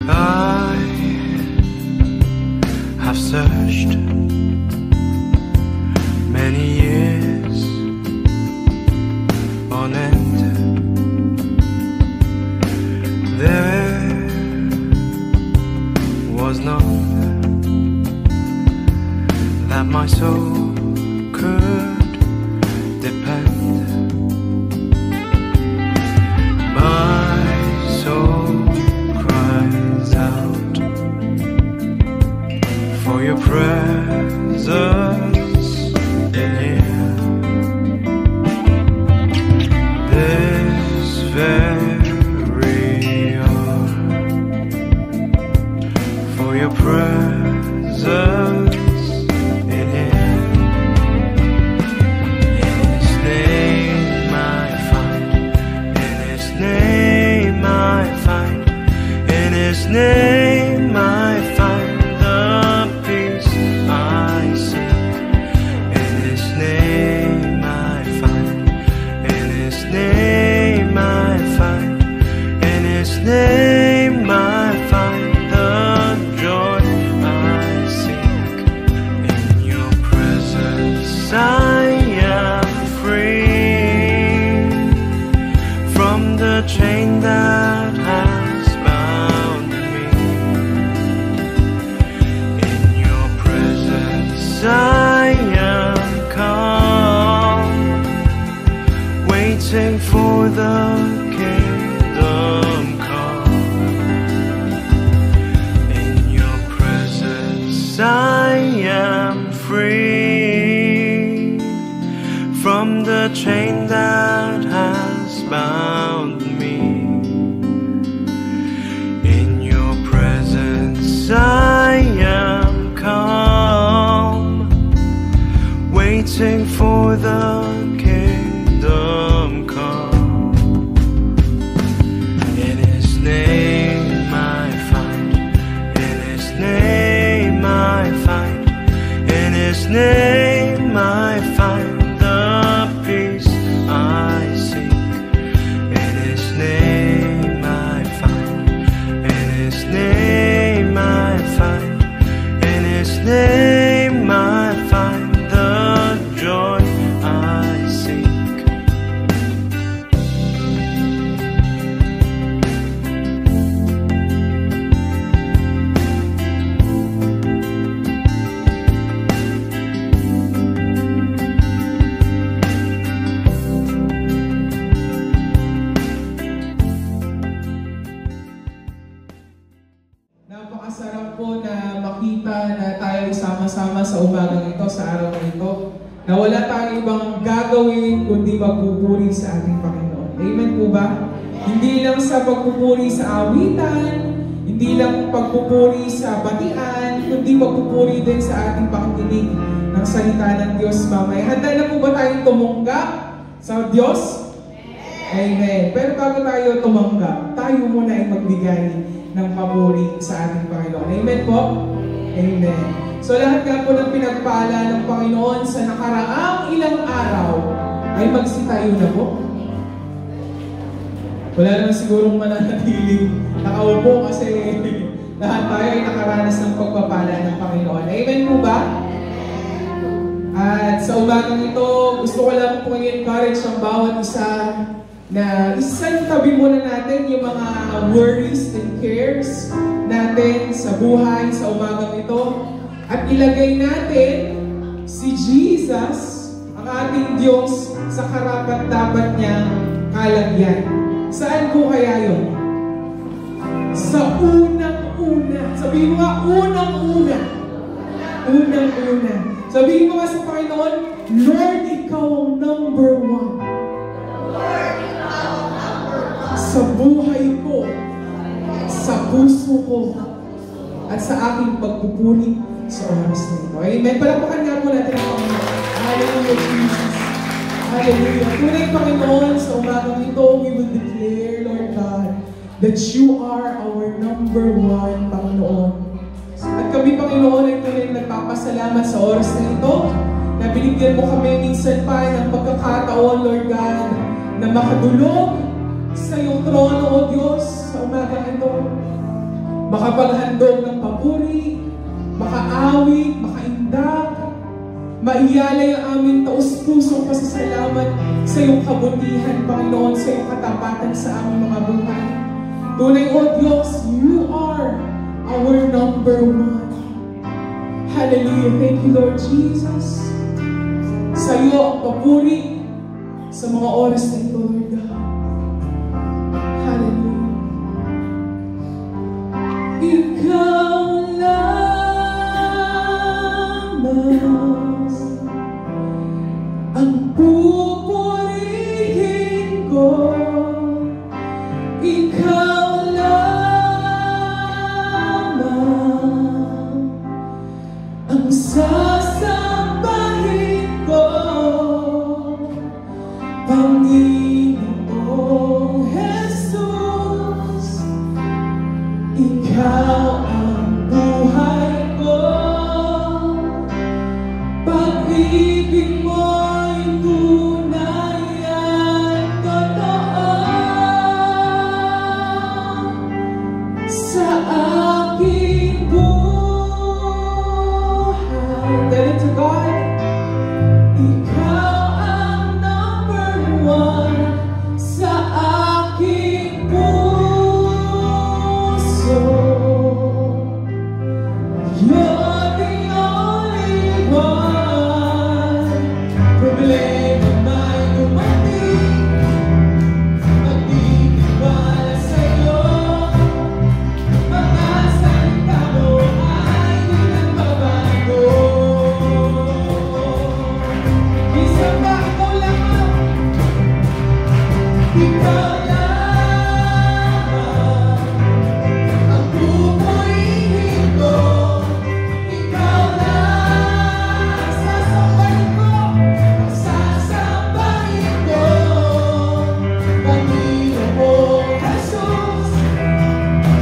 I have searched many years on end. There was none that my soul could depend. My soul cries out for your presence in here. This very hour, for your presence in here. In His name I find, in His name I find, in His name I find the peace I seek. In His name I find, in His name I find, in His name I find the joy I seek. In your presence I am free from the chain that has bound me. In your presence I am calm, waiting for the kingdom come. In your presence I am free from the chain that has bound me. In your presence I am calm, waiting for the kingdom come. In His name I find, in His name I find, in His name I find the peace I seek. In His name I find, in His name I find, in His name I find the joy I seek. Napakasarap po na makita na tayo sama-sama sa umagang ito, sa araw na ito, na wala tayong ibang gagawin kundi magpupuri sa ating Panginoon. Amen po ba? Hindi lang sa pagpupuri sa awitan, hindi lang pagpupuri sa batian, kundi pagpupuri din sa ating pakikinig ng salita ng Diyos mamaya. Handa na po ba tayong tumanggap sa Diyos? Amen. Pero bago tayo tumanggap, tayo muna ay magbigay ng papuri sa ating Panginoon. Amen po? Amen. So lahat nga po ng pinagpala ng Panginoon sa nakaraang ilang araw ay magsitayo na po. Wala naman sigurong mananatiling nakaupo kasi lahat tayo ay nakaranas ng pagpapala ng Panginoon. Amen po ba? At sa umagang ito, gusto ko lang po i-encourage ang bawat isa na isang-tabi muna natin yung mga worries and cares natin sa buhay sa umagang ito at ilagay natin si Jesus, ang ating Diyos, sa karapat-dapat niyang kalagyan. Saan po kaya yun? Sa unang-una. Sabihin mo nga, unang-una. Unang-una. Sabihin mo nga sa Panginoon, Lord, Ikaw ang number one. Sa buhay ko, sa puso ko, at sa aking pagpupuri sa oras na ito. Amen. Palakpakan nga po natin ang Panginoon. Hallelujah, Jesus. Hallelujah. Tunay, Panginoon, sa umagang ito, we will declare, Lord God, that you are our number one, Panginoon. At kami, Panginoon, ay tunay nagpapasalamat sa oras na ito, na binigyan mo kami minsan pa ng pagkakataon, Lord God, na makadulog sa iyong trono, O Diyos, sa umagang ito. makapaghandog ng papuri, makaawit, makaindak, maiyalay ang aming taus-pusong pasasalamat sa iyong kabutihan, Panginoon, sa iyong katapatan sa aming mga buhay. Tunay, O Diyos, you are our number one. Hallelujah. Thank you, Lord Jesus. Sa iyo ang papuri sa mga oras na ito, Lord God. Hallelujah. Ikaw lamang ang pupurihin ko. Ikaw lamang ang sasambahin ko, Panginoong Jesus. Ikaw ang buhay ko, pag-ibig mo'y tunay at totoo sa aking buhay. Tell it to God. Ikaw ang number one sa aking puso. You're the only one. Problema may dumating, magtitiwala sa'yo. Mga salita mo ay di nagbabago. Isang ba ikaw lamang, ikaw lamang ang pupurihin ko. Ikaw lang sasambahin ko, sasambahin ko, Panginoong Jesus.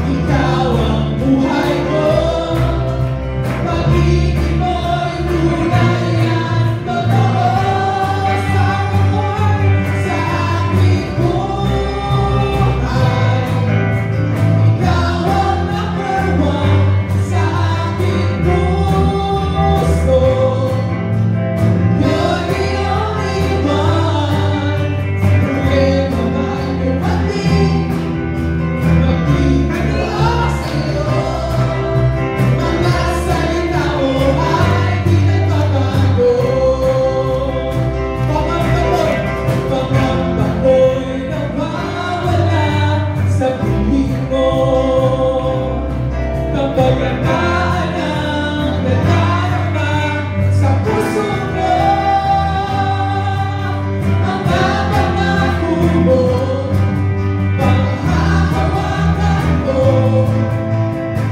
Ikaw ang buhay ko, pag-ibig mo'y tunay at totoo sa aking buhay, sa aking buhay. Ikaw ang number one sa aking puso. You're the only one. Problema may dumating, magtitiwala sa'yo. Mga salita mo ay di nagbabago. Pangamba ko'y nawawala sa piling mo. Kapag ang nadarama sa puso ko, mga pangako mo, panghahawakan ko.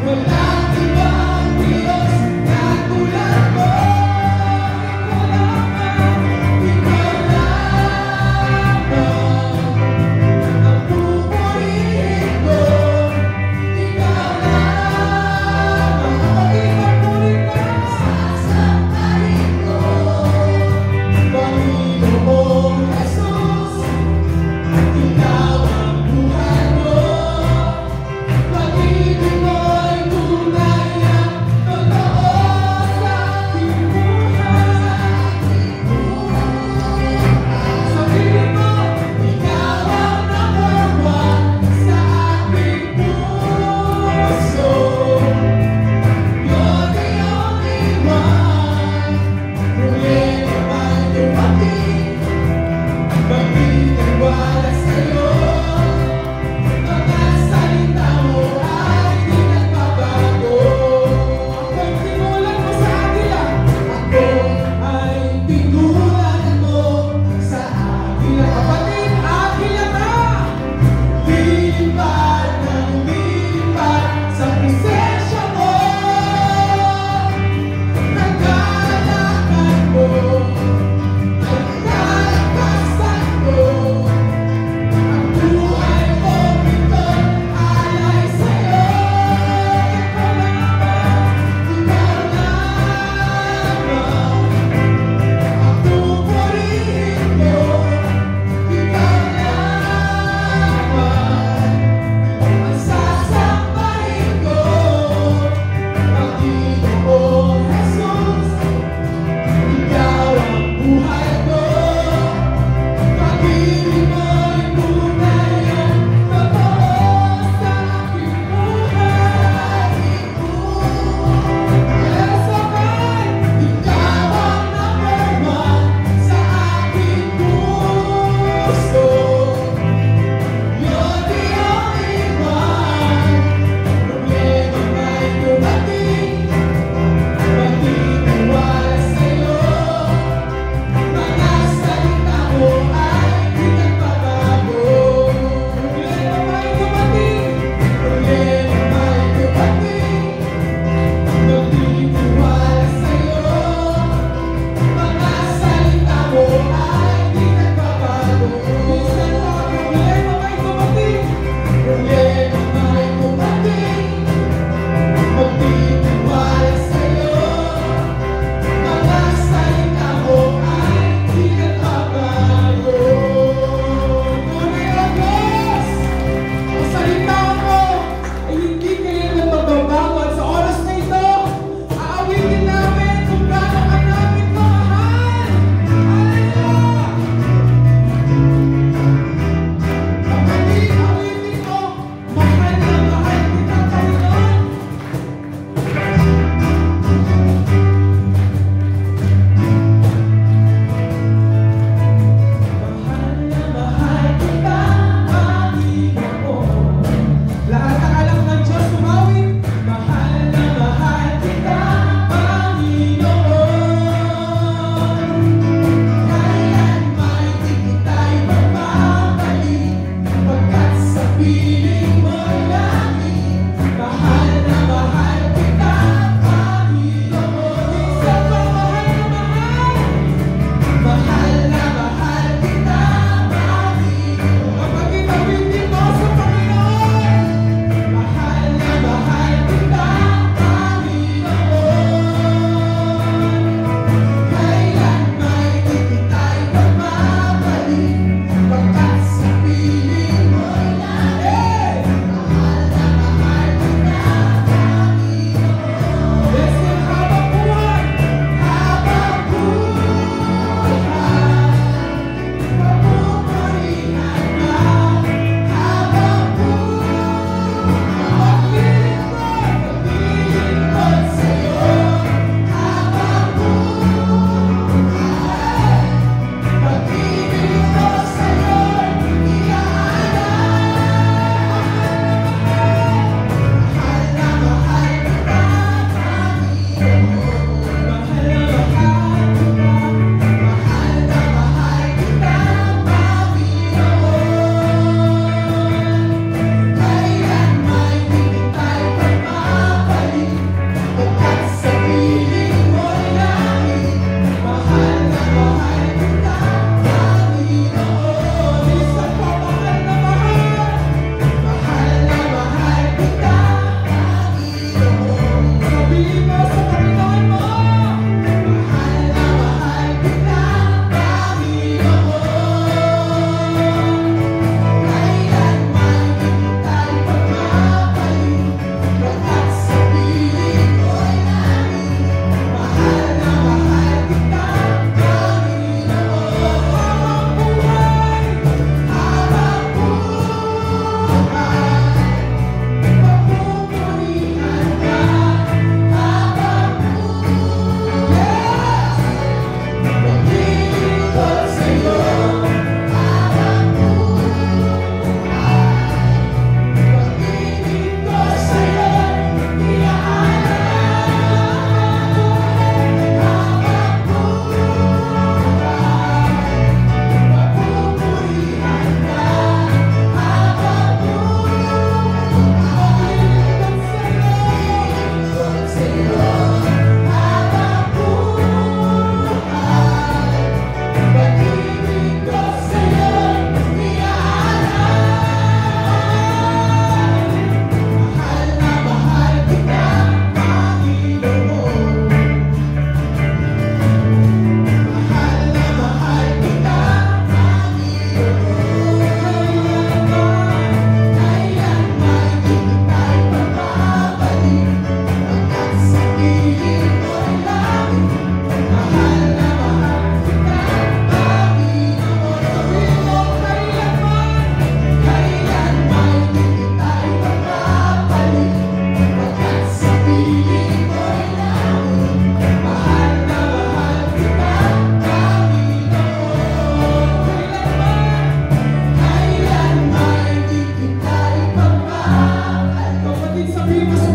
Walang ibang Diyos na tulad mo. Ikaw lamang ang pupurihin ko. Ikaw lamang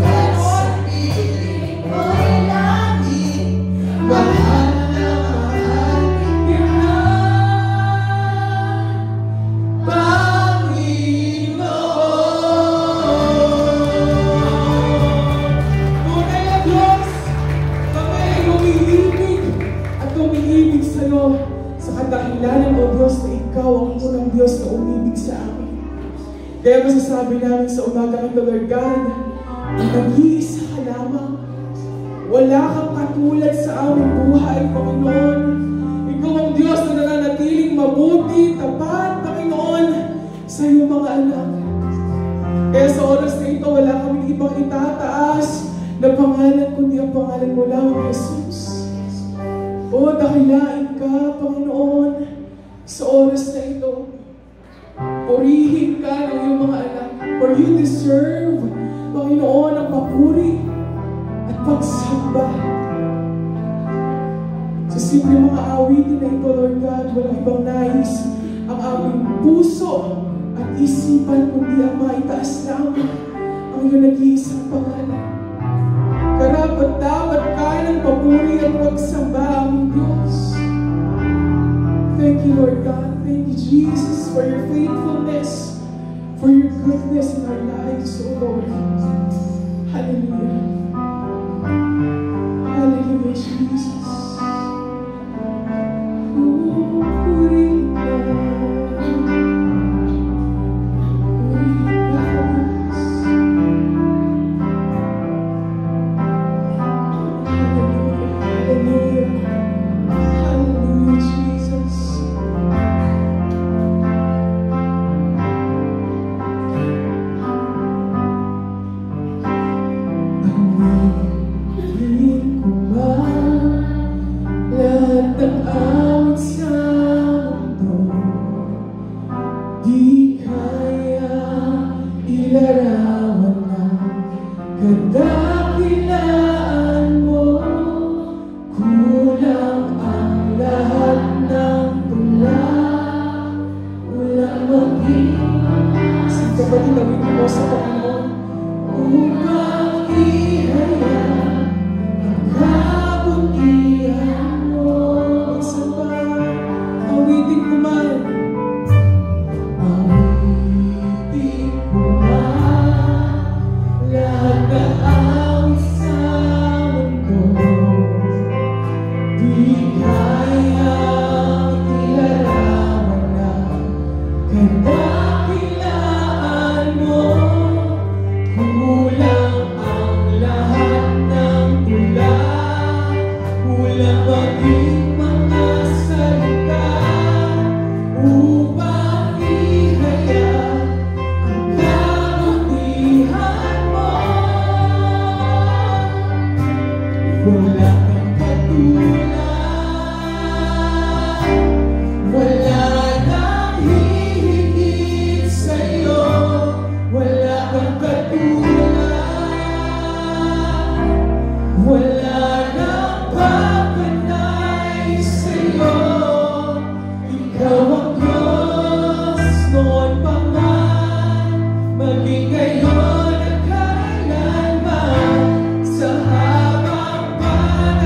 Panginoon. Ko'y laging mahal na mahal kita, Panginoon. Tunay na Diyos, kami ay umiibig at umiibig sa'yo sa kadahilanan, O Diyos, na Ikaw ang unang Diyos na umibig sa amin. Kaya masasabi namin sa umaga ito, Lord God, na nag-iisa ka lamang. Wala kang katulad sa aming buhay, Panginoon. Ikaw ang Diyos na nananatiling mabuti, tapat, Panginoon, sa iyong mga anak. Kaya sa oras na ito, wala kaming ibang itataas na pangalan, kundi ang pangalan mo lang, Jesus. O, dakilain ka, Panginoon, sa oras na ito. Purihin ka ng iyong mga anak. For you deserve, Panginoon, ang papuri at pagsamba. Sa simple mga awitin na ito, Lord God, walang ibang nais ang aming puso at isipan, kundi ang maitaas lamang ang iyong nag-iisang pangalan. Karapat-dapat ka ng papuri at pagsamba, aming Diyos. Thank you, Lord God. Thank you, Jesus, for your faithfulness, for your goodness in our lives, O Lord. Hallelujah. Hallelujah, Jesus. Purihin ka. Maging ngayon at kailanman sa habang panahon.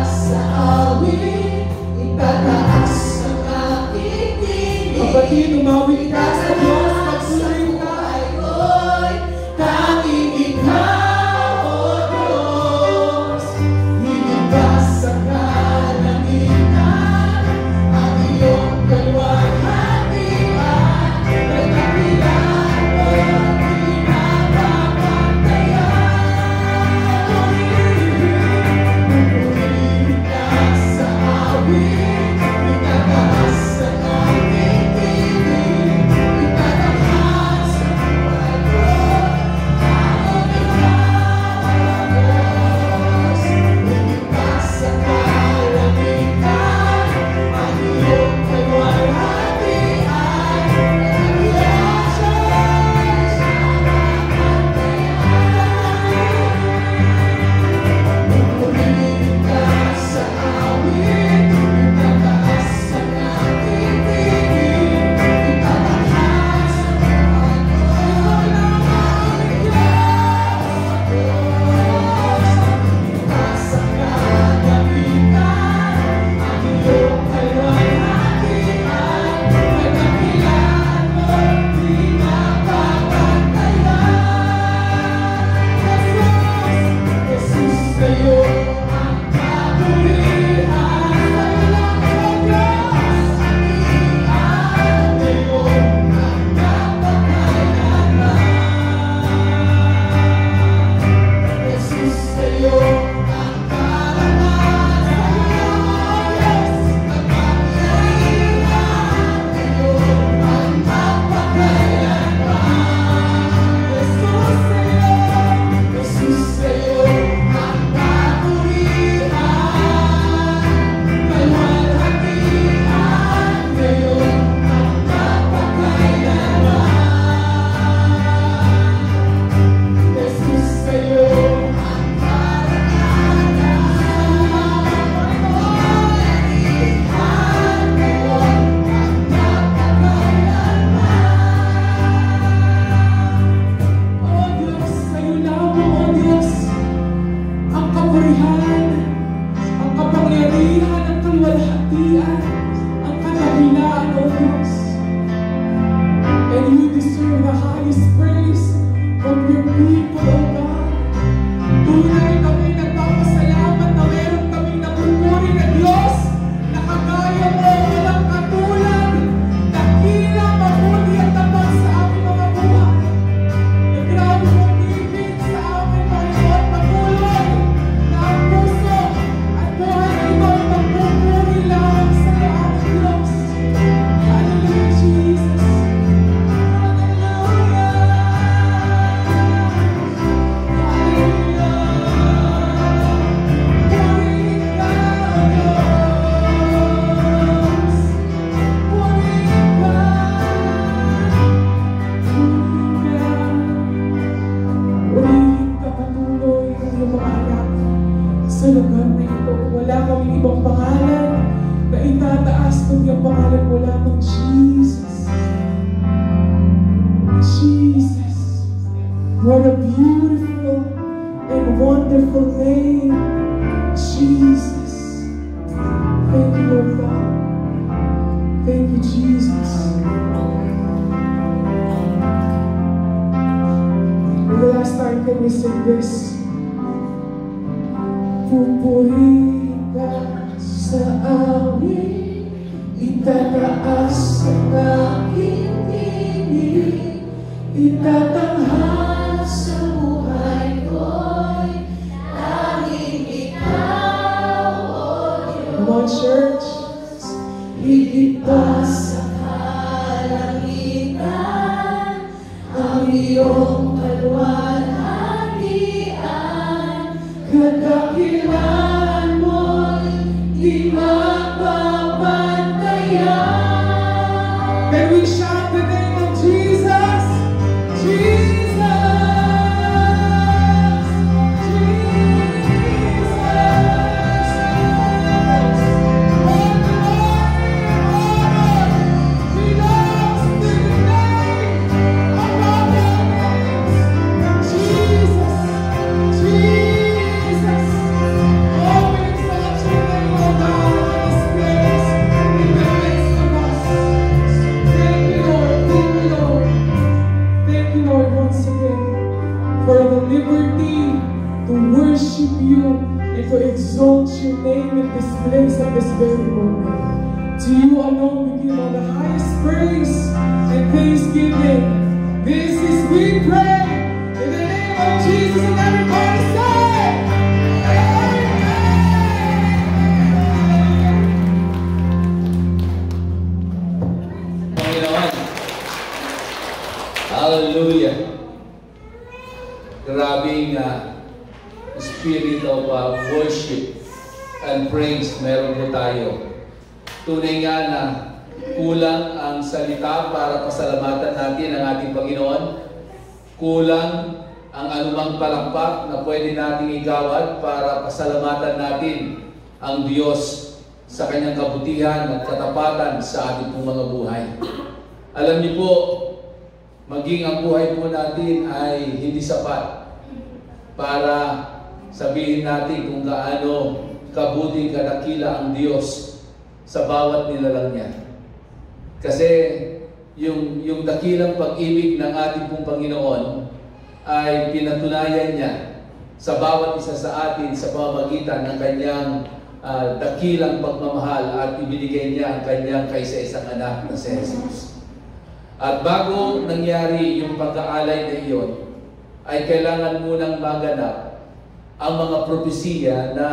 sa awit, itataas ang aking tinig. Kapatid, umawit ka sa Diyos, magsulit ka. Tanging ikaw, O Diyos, hinigas sa kalangitan, ang iyong kalwalhatian, nagkakilan mo, pinapapantayan. Pumili ka sa awit, itataas ang aking tinig, itataas ang buhay ko. What a beautiful and wonderful name, Jesus. Thank you, Lord God. Thank you, Jesus. For the last time, can we sing this? Pupuri ka sa awit, itataas ang aking tinig, itatanghal sa buhay ko'y tanging ikaw, O Diyos. Come on, church. Higit pa sa kalangitan, ang iyong kalwalhatian, kadakilan mo'y di mapapantayan. Can we shout the name of Jesus? Jesus! Jesus! this place at this very moment. To you alone we give all the highest praise and thanksgiving. This is we pray in the name of Jesus, and everybody say, Panginoon. Hallelujah. Grabing spirit of worship and praise meron po tayo. Tunay nga na kulang ang salita para pasalamatan natin ang ating Panginoon. Kulang ang anumang palakpak na pwede nating igawad para pasalamatan natin ang Diyos sa kanyang kabutihan at katapatan sa ating pong mga buhay. Alam niyo po, maging ang buhay po natin ay hindi sapat para sabihin natin kung gaano kabuti kadakila ang Diyos sa bawat nilalang niya. Kasi yung dakilang pag-ibig ng ating pong Panginoon ay pinatunayan niya sa bawat isa sa atin sa pamamagitan ng kanyang dakilang pagmamahal at ibinigay niya ang kanyang kaisa-isang anak na si Jesus. At bago nangyari yung pag-aalay na iyon, ay kailangan munang maganap ang mga propesiya na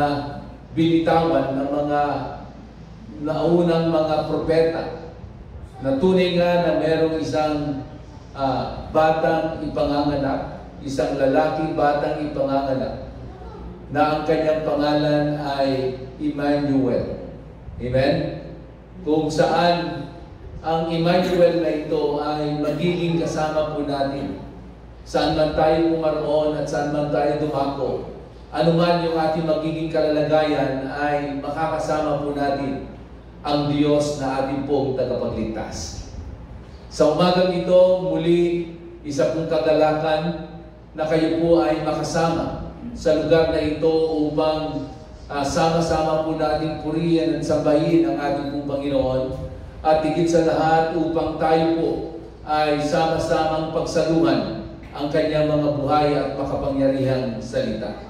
binitawan ng mga naunang mga propeta na tunay nga na merong isang batang ipanganganak, isang lalaking batang ipanganganak na ang kanyang pangalan ay Emmanuel. Amen? Kung saan ang Emmanuel na ito ay magiging kasama po natin. Saan man tayo pumaroon at saan man tayo dumako, anuman yung ating magiging kalalagayan ay makakasama po natin ang Diyos na ating pong tagapagligtas. Sa umagang ito, muli, isa pong kagalakan na kayo po ay makasama sa lugar na ito upang sama-sama po natin purihan at sambahin ang ating pong Panginoon. At higit sa lahat upang tayo po ay sama-samang pagsaluhan ang kanyang mga buhay at makapangyarihang salita.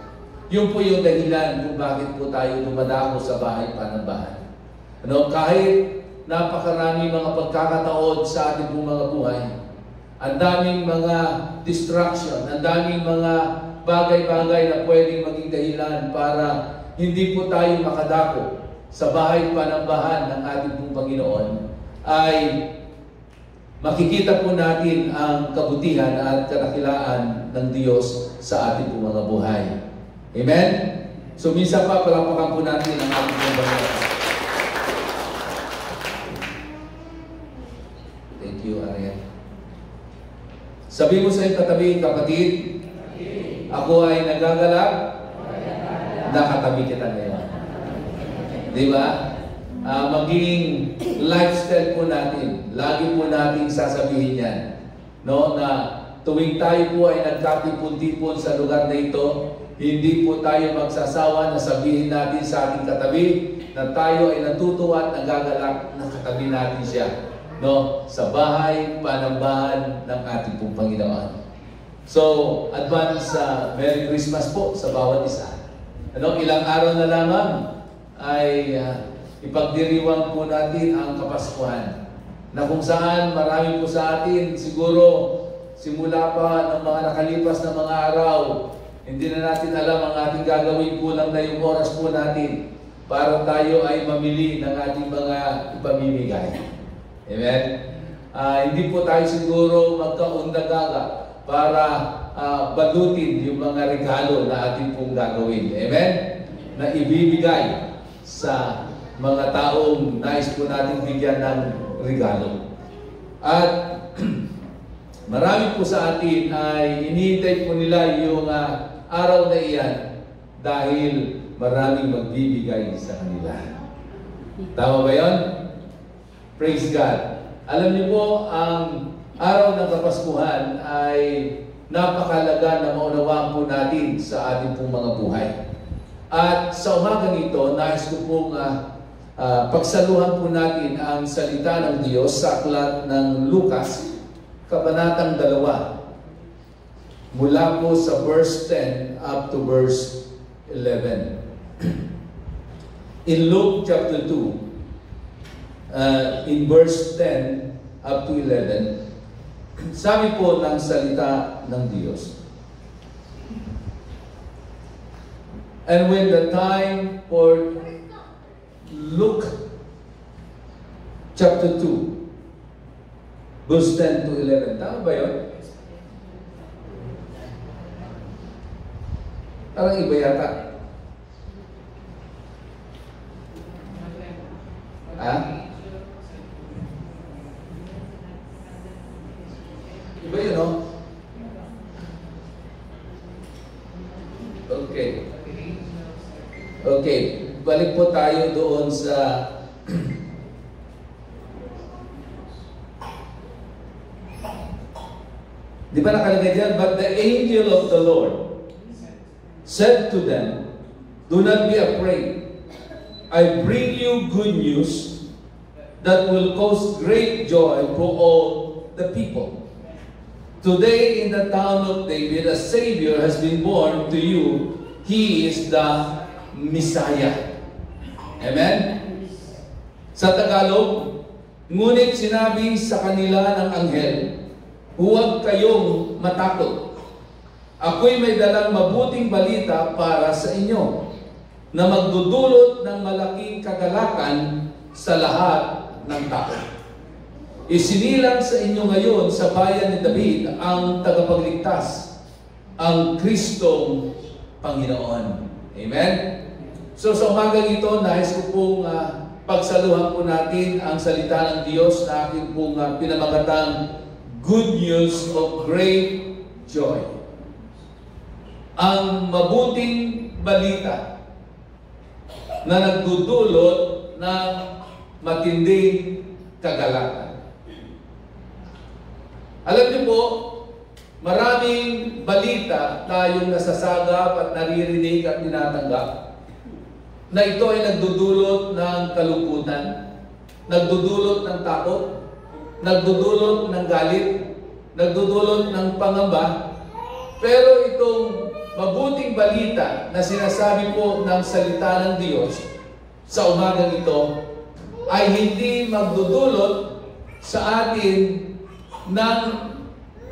Yun po yung dahilan kung bakit po tayo dumadako sa bahay panambahan. Kahit napakarami mga pagkakataon sa ating pong mga buhay, ang daming mga distraction, ang daming mga bagay-bagay na pwedeng maging dahilan para hindi po tayo makadako sa bahay panambahan ng ating pong Panginoon, ay makikita po natin ang kabutihan at kadakilaan ng Diyos sa ating pong mga buhay. Amen? So minsan pa, palapakan po natin ang ating pong Panginoon. Thank you, Ariel. Sabi mo sa iyong katabi, kapatid, ako ay nagagalak, nakatabi kita ngayon. Di ba? Maging lifestyle po natin. Lagi po natin sasabihin yan. No? Na tuwing tayo po ay nagkatipon-tipon sa lugar na ito, hindi po tayo magsasawa na sabihin natin sa ating katabi na tayo ay natutuwa at nagagalak na katabi natin siya. No? Sa bahay, panambahan ng ating pong Panginoon. So, advance Merry Christmas po sa bawat isa. Ilang araw na lamang ay ipagdiriwang po natin ang Kapaskuhan, na kung saan marami po sa atin siguro simula pa ng mga nakalipas na mga araw, hindi na natin alam ang ating gagawin, kulang na yung oras po natin para tayo ay mamili ng ating mga ipamimigay. Amen? Hindi po tayo siguro magkaundagaga para balutin yung mga regalo na ating pong gagawin. Amen? Na ibibigay sa mga taong nais po natin bigyan ng regalo. At marami po sa atin ay hinihintay po nila yung araw na iyan dahil maraming magbibigay sa kanila. Tama ba yun? Praise God. Alam niyo po, ang araw ng Kapaskuhan ay napakalaga na maunawaan po natin sa ating pong mga buhay. At sa umagang ito, nais ko pong pagsaluhan po natin ang salita ng Diyos sa aklat ng Lucas, Kabanatang 2, mula po sa verse 10 up to verse 11. in Luke chapter 2, in verse 10 up to 11, sabi po ng salita ng Diyos, and when the time for Luke chapter 2, verse 10 to 11, tama ba yun? Parang iba yata. Ha? Iba yun, no? Okay. Okay. Balik po tayo doon sa di ba nakalagay dyan? But the angel of the Lord said to them, do not be afraid. I bring you good news that will cause great joy for all the people. Today in the town of David, a Savior has been born to you. He is the Messiah. Amen? Sa Tagalog, ngunit sinabi sa kanila ng anghel, huwag kayong matakot. Ako'y may dalang mabuting balita para sa inyo na magdudulot ng malaking kagalakan sa lahat ng tao. Isinilang sa inyo ngayon sa bayan ni David ang tagapagligtas, ang Kristong Panginoon. Amen? So sa umagang ito, nais ko pong pagsaluhan po natin ang salita ng Diyos na aking pong pinamagatang Good News of Great Joy. Ang mabuting balita na nagdudulot ng matinding kagalakan. Alam niyo po, maraming balita tayong nasasagap at naririnig at tinatanggap na ito ay nagdudulot ng kalungkutan, nagdudulot ng takot, nagdudulot ng galit, nagdudulot ng pangamba. Pero itong mabuting balita na sinasabi po ng salita ng Diyos sa umagang ito ay hindi magdudulot sa atin ng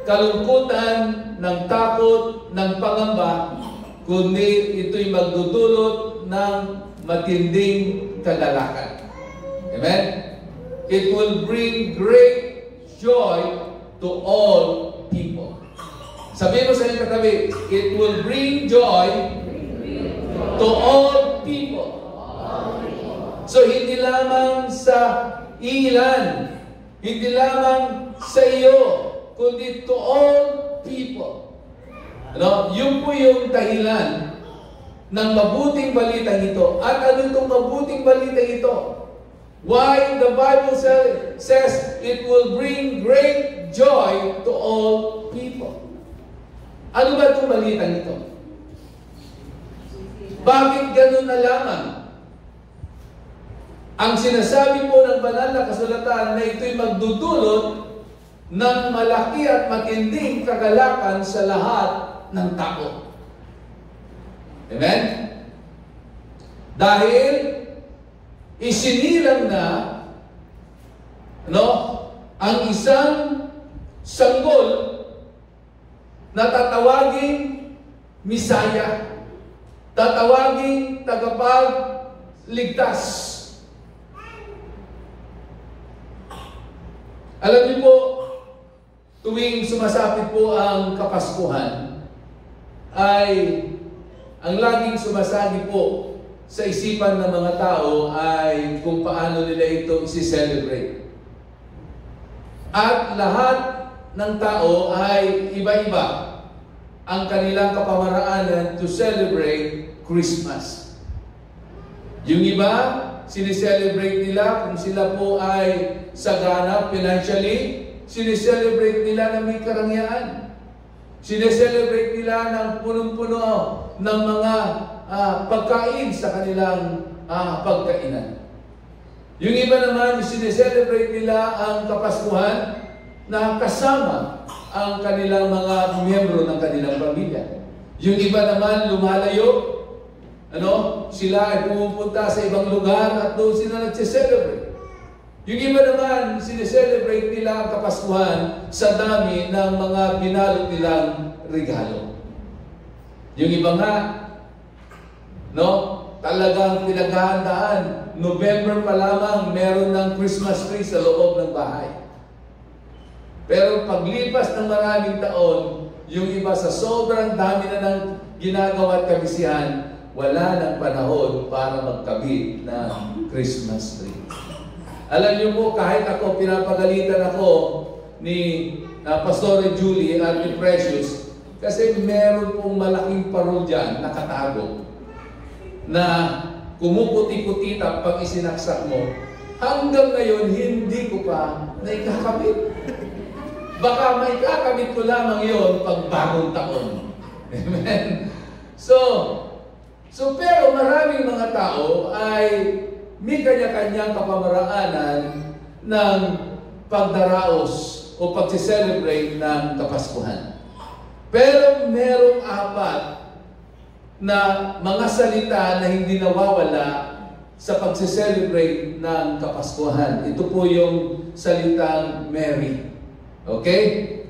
kalungkutan, ng takot, ng pangamba, kundi ito'y magdudulot ng matinding kagalakan. Amen? It will bring great joy to all people. Sabihin mo sa inyong katabi, it will bring joy to all people. So hindi lamang sa ilan, hindi lamang sa iyo, kundi to all people. Ano? Yun po yung dahilan ng mabuting balitang ito. At ano itong mabuting balitang ito? Why the Bible says it will bring great joy to all people. Ano ba itong balitang ito? Bakit ganun na lamang? Ang sinasabi po ng banal na kasulatan na ito'y magdudulot ng malaki at matinding kagalakan sa lahat ng tao. Amen? Dahil isinilang na ang isang sanggol na tatawaging Misaya, tatawaging tagapagligtas. Alam niyo po, tuwing sumasapit po ang Kapaskuhan, ay ang laging sumasagi po sa isipan ng mga tao ay kung paano nila ito isi-celebrate. At lahat ng tao ay iba-iba ang kanilang kapamaraanan to celebrate Christmas. Yung iba, sineselebrate nila kung sila po ay sagana financially, sineselebrate nila na may karangyaan. Sineselebrate nila ng punong-puno ng mga pagkain sa kanilang pagkainan. Yung iba naman, sineselebrate nila ang Kapaskuhan na kasama ang kanilang mga miyembro ng kanilang pamilya. Yung iba naman lumalayo, sila ay pumupunta sa ibang lugar at doon sila nagse-celebrate. Yung iba naman, sineselebrate nila ang Kapaskuhan sa dami ng mga binalot nilang regalo. Yung iba nga, talagang pinaghahandaan. November pa lamang, meron ng Christmas tree sa loob ng bahay. Pero paglipas ng maraming taon, yung iba sa sobrang dami na ng ginagawa at kabisihan, wala ng panahon para magkabit ng Christmas tree. Alam niyo po, kahit ako, pinapagalitan ako ni Pastor Julie at ni Precious, kasi meron pong malaking parol dyan, nakatago, na kumuputi-putita pag isinaksak mo. Hanggang ngayon, hindi ko pa naikakabit. Baka maikakabit ko lamang yon pag bagong taon. Amen? So pero maraming mga tao ay may kanya-kanyang kapamaraanan ng pagdaraos o pag-celebrate ng Kapaskuhan. Pero merong apat na mga salita na hindi nawawala sa pag-celebrate ng Kapaskuhan. Ito po yung salitang Merry. Okay?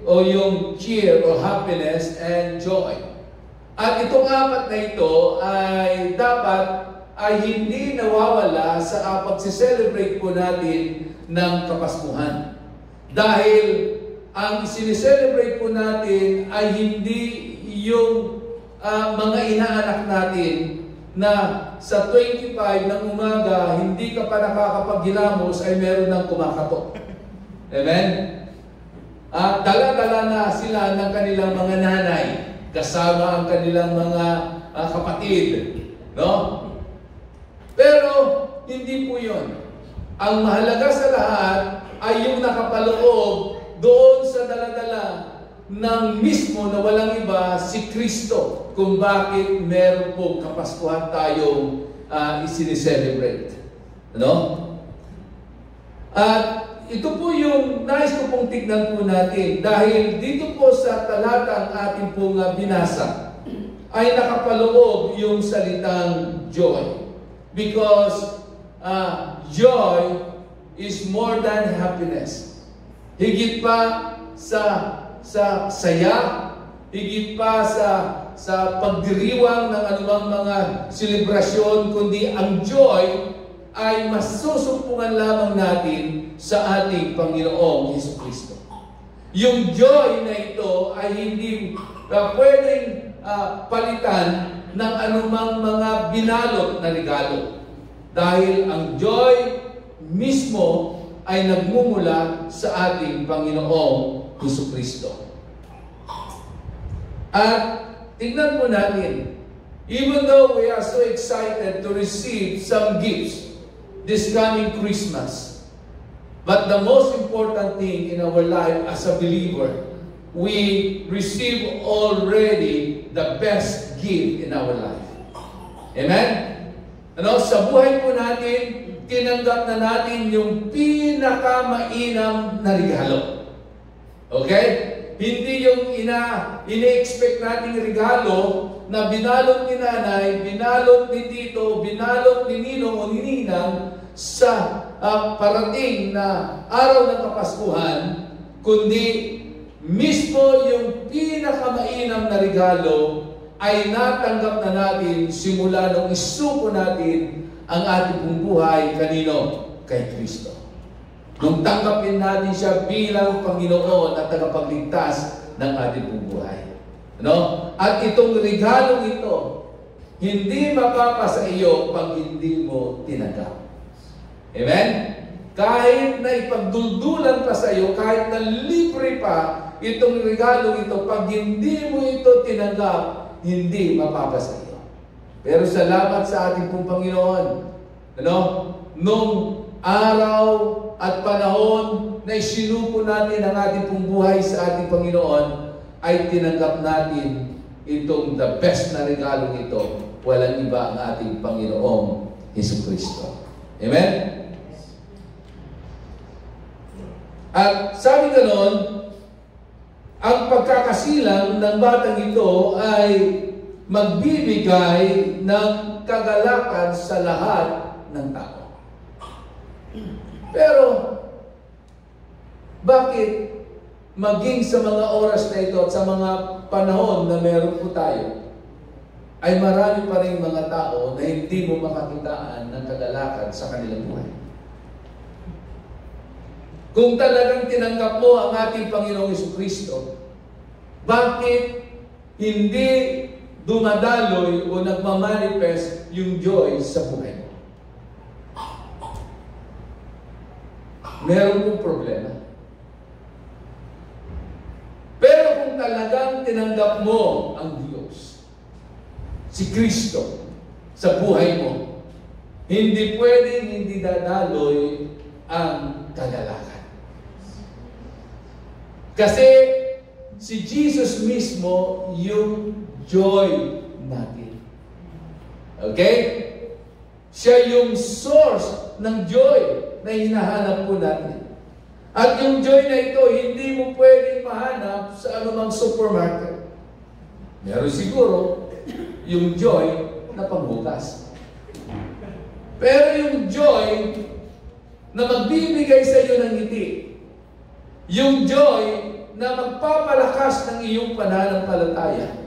O yung cheer o happiness and joy. At itong apat na ito ay dapat ay hindi nawawala sa pag-celebrate po natin ng Kapaskuhan. Dahil ang sineselebrate po natin ay hindi yung mga inaanak natin na sa 25 ng umaga, hindi ka pa nakakapaghilamos ay meron ng kumakatok. Amen? Dala-dala na sila ng kanilang mga nanay, kasama ang kanilang mga kapatid. Pero, hindi po yun. Ang mahalaga sa lahat ay yung nakapaloob doon sa dala-dala ng mismo na walang iba, si Kristo, kung bakit meron po Kapaskuhan tayong isinicelebrate. At ito po yung nais ko pong tignan po natin dahil dito po sa talatang ating pong binasa ay nakapaloob yung salitang joy. Because joy is more than happiness. Higit pa sa saya, higit pa sa pagdiriwang ng anumang mga selebrasyon, kundi ang joy ay masusumpungan lamang natin sa ating Panginoong Jesucristo. Yung joy na ito ay hindi pwedeng palitan ng anumang mga binalot na regalo. Dahil ang joy mismo ay nagmumula sa ating Panginoong Jesucristo. At tignan po natin, even though we are so excited to receive some gifts this coming Christmas, but the most important thing in our life as a believer, we receive already the best gift in our life. Amen? Sa buhay po natin, tinanggap na natin yung pinakamainam na regalo. Okay? Hindi yung ina-expect nating regalo na binalot ni nanay, binalot ni tito, binalot ni ninong o ni ninang sa parating na araw ng Kapaskuhan, kundi mismo yung pinakamainam na regalo ay natanggap na natin simula nung isuko natin ang ating pong buhay kanino? Kay Kristo. Nung tanggapin natin siya bilang Panginoon at tagapagligtas ng ating pong buhay. At itong regalong ito, hindi mapapasa iyo pag hindi mo tinanggap. Amen? Kahit na ipagduldulan pa sa iyo, kahit na libre pa itong regalong ito, pag hindi mo ito tinanggap, hindi mapapasa iyo. Pero salamat sa ating pong Panginoon. Nung araw at panahon na isinuko natin ang ating pong buhay sa ating Panginoon, ay tinanggap natin itong the best na regalong ito. Walang iba ang ating Panginoong Jesucristo. Amen? At sabi ganon, ang pagkakasilang ng batang ito ay magbibigay ng kagalakan sa lahat ng tao. Pero, bakit maging sa mga oras na ito at sa mga panahon na meron po tayo, ay marami pa rin mga tao na hindi mo makakitaan ng kagalakan sa kanilang buhay? Kung talagang tinanggap mo ang ating Panginoong Jesucristo, bakit hindi dumadaloy o nagmamanifest yung joy sa buhay mo? Meron pong problema. Pero kung talagang tinanggap mo ang Diyos, si Kristo, sa buhay mo, hindi pwedeng hindi dadaloy ang kagalakan. Kasi si Jesus mismo yung joy natin. Okay? Siya yung source ng joy na hinahanap po natin. At yung joy na ito, hindi mo pwedeng mahanap sa anumang supermarket. Meron siguro yung joy na pangbukas. Pero yung joy na magbibigay sa iyo ng ngiti, yung joy na magpapalakas ng iyong pananampalataya,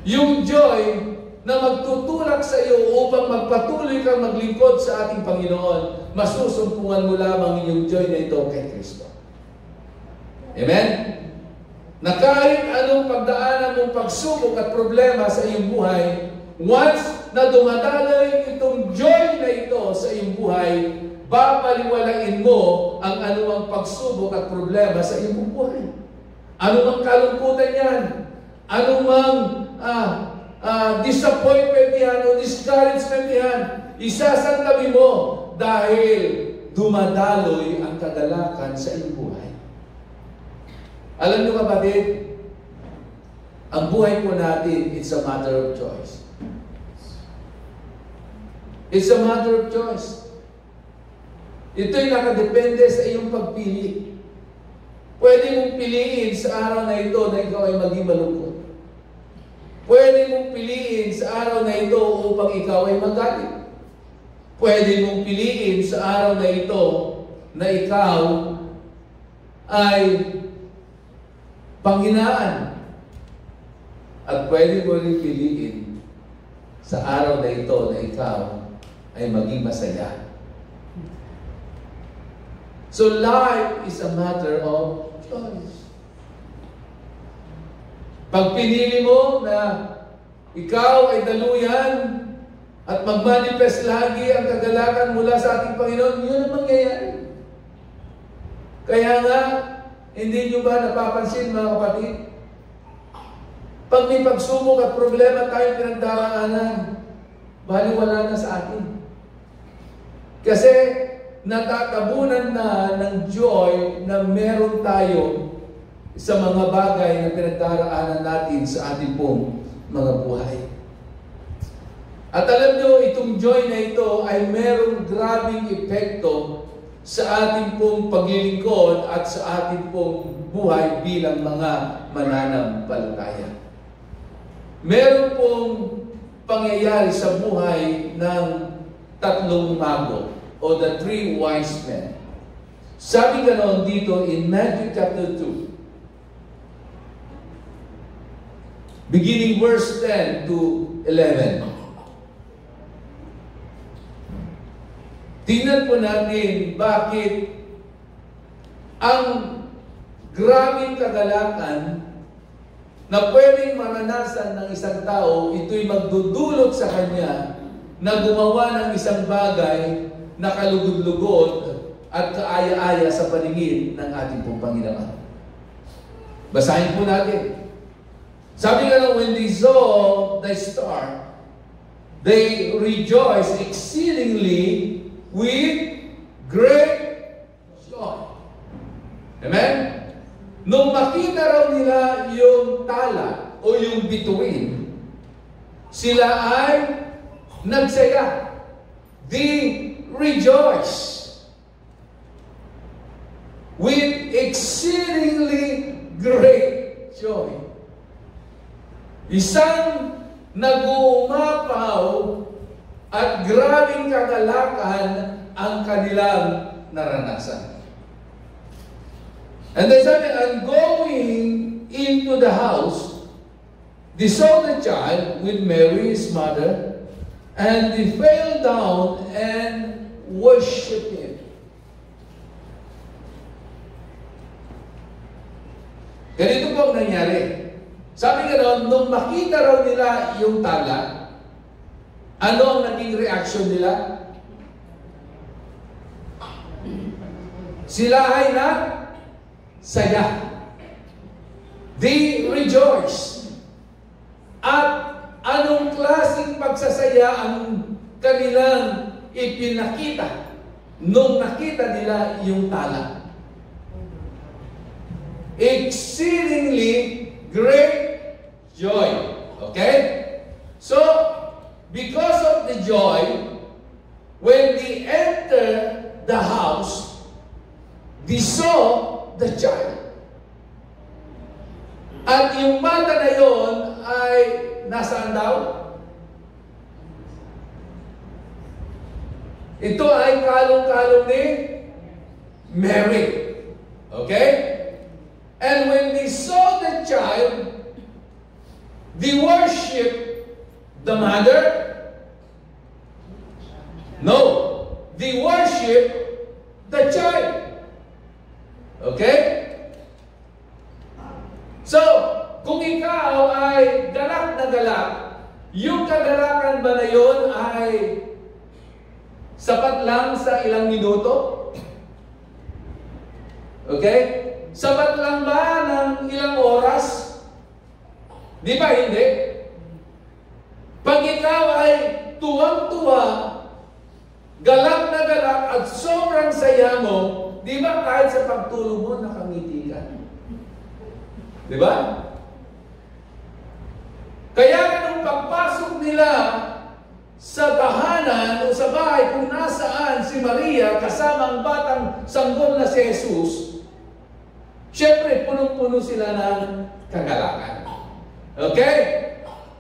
yung joy na magtutulak sa iyo upang magpatuloy kang maglingkod sa ating Panginoon, masusumpungan mo lamang yung joy na ito kay Kristo. Amen? Na kahit anong pagdaanan mong pagsubok at problema sa iyong buhay, once na dumadaloy itong joy na ito sa iyong buhay, babaliwalain mo ang anumang pagsubok at problema sa iyong buhay. Anumang kalungkutan yan, anumang disappointment yan o discouragement yan, isasantabi mo dahil dumadaloy ang kagalakan sa iyong buhay. Alam niyo kapatid, ang buhay po natin, it's a matter of choice. It's a matter of choice. Ito'y nakadepende sa iyong pagpili. Pwede mong piliin sa araw na ito na ikaw ay maging malungkot. Pwede mong piliin sa araw na ito upang ikaw ay magalit. Pwede mong piliin sa araw na ito na ikaw ay panghinaan. At pwede mo rin piliin sa araw na ito na ikaw ay maging masaya. So life is a matter of choice. Pag pinili mo na ikaw ay daluyan at magmanifest lagi ang kagalakan mula sa ating Panginoon, yun ang mangyayari. Kaya nga, hindi nyo ba napapansin mga kapatid? Pag may pagsubok at problema tayong pinagdaraanan, baliwala na sa atin. Kasi natatabunan na ng joy na meron tayo sa mga bagay na pinagdaraanan natin sa ating pong mga buhay. At alam nyo, itong joy na ito ay merong grabing epekto sa ating pong paglilingkod at sa ating pong buhay bilang mga mananampalataya. Meron pong pangyayari sa buhay ng tatlong mago o the three wise men. Sabi ganon dito in Matthew chapter 2. Beginning verse 10 to 11. Tingnan po natin bakit ang grabing kagalakan na pwedeng maranasan ng isang tao, ito'y magdudulot sa kanya na gumawa ng isang bagay na kalugod-lugod at kaaya-aya sa paningin ng ating pong Panginoon. Basahin po natin. Sabi nga when they saw the star, they rejoiced exceedingly with great joy. Amen? Nung makita raw nila yung tala o yung bituin, sila ay nagsaya. They rejoice with exceedingly great joy. Isang nag-uumapaw at grabing kagalakan ang kanilang naranasan. And they said, and going into the house, they saw the child with Mary, his mother, and they fell down and worshiped him. Ganito po ang nangyari. Sabi nga doon, nung makita raw nila yung tala, ano ang naging reaction nila? Sila ay saya. They rejoice. At anong klaseng pagsasaya ang kanilang ipinakita nung nakita nila yung tala? Exceedingly great joy. Okay? So, because of the joy, when they enter the house, they saw the child. At yung bata na yon ay nasaan daw? Ito ay kalong-kalong ni Mary. Okay? And when they saw the child, they worshiped the mother? No. They worshiped the child. Okay? So, kung ikaw ay galak na galak, yung kagalakan ba na yun ay sapat lang sa ilang minuto? Okay? Sapat lang ba ng ilang oras? Di ba hindi? Pag ikaw ay tuwang-tuwa, galak na galak at sobrang saya mo, di ba kahit sa pagtulog mo, nakangiti ka? Di ba? Kaya nung pagpasok nila sa tahanan o sa bahay kung nasaan si Maria kasama ang batang sanggol na si Jesus, siyempre, punong-puno sila ng kagalakan. Okay?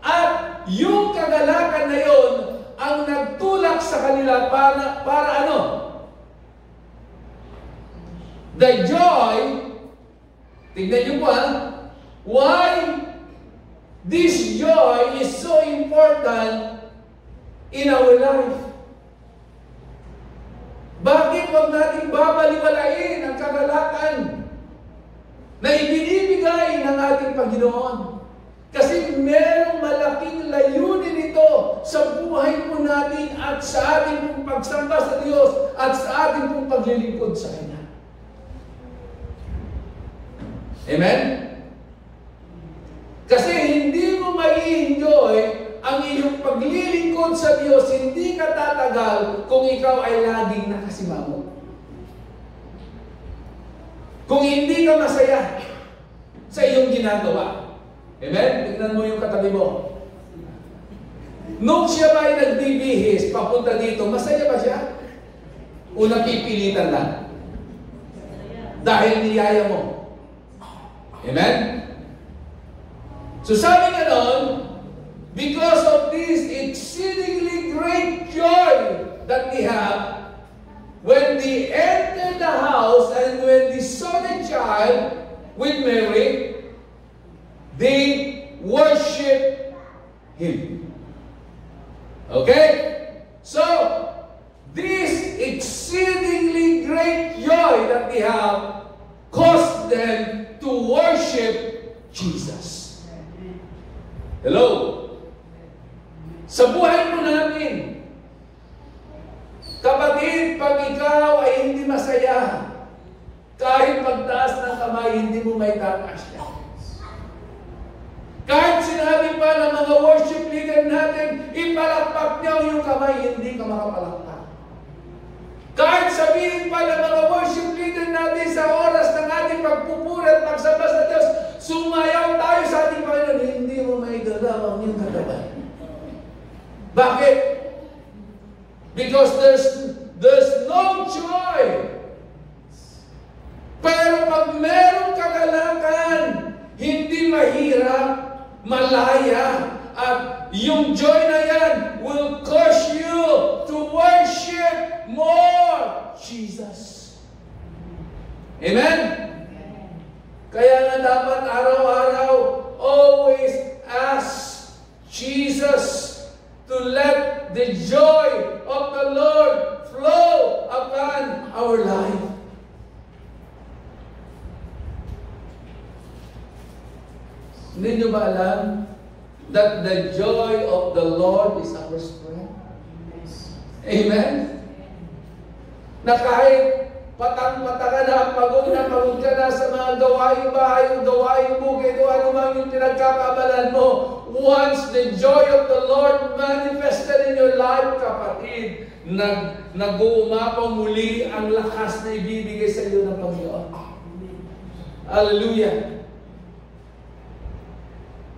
At yung kagalakan na yon ang nagtulak sa kanila para ano? The joy, tignan niyo po why this joy is so important in our life. Bakit wag nating babaliwalain ang kagalakan na ibinibigay ng ating Panginoon? Kasi merong malaking layunin ito sa buhay po natin at sa ating pong pagsamba sa Diyos at sa ating pong paglilingkod sa Kanya. Amen? Kasi hindi mo mai-enjoy ang iyong paglilingkod sa Diyos, hindi ka tatagal kung ikaw ay laging nakasimangot. Kung hindi ka masaya sa iyong ginagawa. Amen? Tignan mo yung katabi mo. Nung siya ba ay nagbibihis, papunta dito, masaya ba siya? O napipilitan lang? Dahil niyaya mo. Amen? So sabi nga nun, because of this exceedingly great joy that they have, when they entered the house and when they saw the child with Mary, they worship Him. Okay? So, this exceedingly great joy that they have caused them to worship Jesus. Hello? Sa buhay mo namin, kapatid, pag ikaw ay hindi masaya, kahit pagtaas ng kamay, hindi mo may tataas yan. Kahit sinabi pa ng mga worship leader natin, ipalakpak niyo yung kamay, hindi ka makapalakpak. Kahit sabihin pa ng mga worship leader natin sa oras ng ating pagpupuri at pagsamba sa Diyos, sumayaw tayo sa ating Panginoon, hindi mo may galaw ang iyong katawan. Bakit? Because there's no joy. Pero pag merong kagalakan, hindi mahirap, malaya, at yung joy na yan will cause you to worship more Jesus. Amen? Kaya nga dapat araw-araw, always ask Jesus to let the joy of the Lord flow upon our life. Hindi nyo ba alam that the joy of the Lord is our strength? Amen? Na kahit patang-pata ka na pagod ka na sa mga gawaing bahay, gawaing bukid, o ano man yung pinagkakabalan mo, once the joy of the Lord manifested in your life, kapatid, nag-uumapaw muli ang lakas na ibibigay sa iyo ng Panginoon. Hallelujah!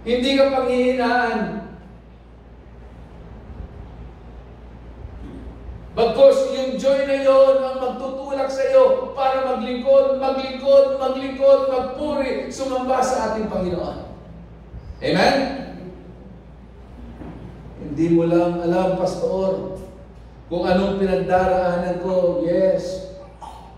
Hindi ka panghihinaan. Bagkus yung joy na yon ang magtutulak sa iyo para maglingkod, magpuri, sumamba sa ating Panginoon. Amen? Hindi mo lang alam, Pastor, kung anong pinagdaraanan ko. Yes.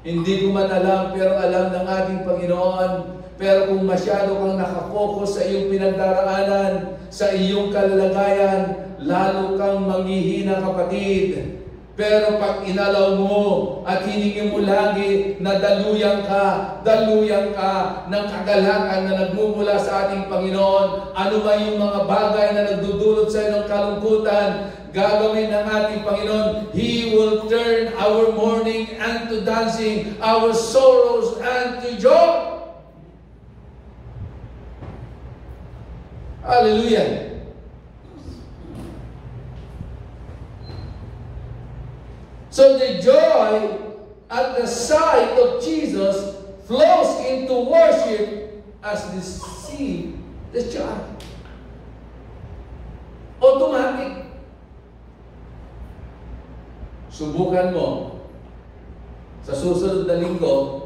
Hindi ko man alam, pero alam ng ating Panginoon. Pero kung masyado kang nakafocus sa iyong pinagdaraanan, sa iyong kalagayan, lalo kang manghihina, kapatid. Pero pag inalaw mo at hiningi mo lagi na daluyan ka ng kagalakan na nagmumula sa ating Panginoon, ano man yung mga bagay na nagdudulot sa iyo ng kalungkutan, gagawin ng ating Panginoon. He will turn our mourning unto dancing, our sorrows unto joy. Hallelujah. So the joy at the sight of Jesus flows into worship as the seed, the child. Automatic. Subukan mo. Sa susunod na linggo,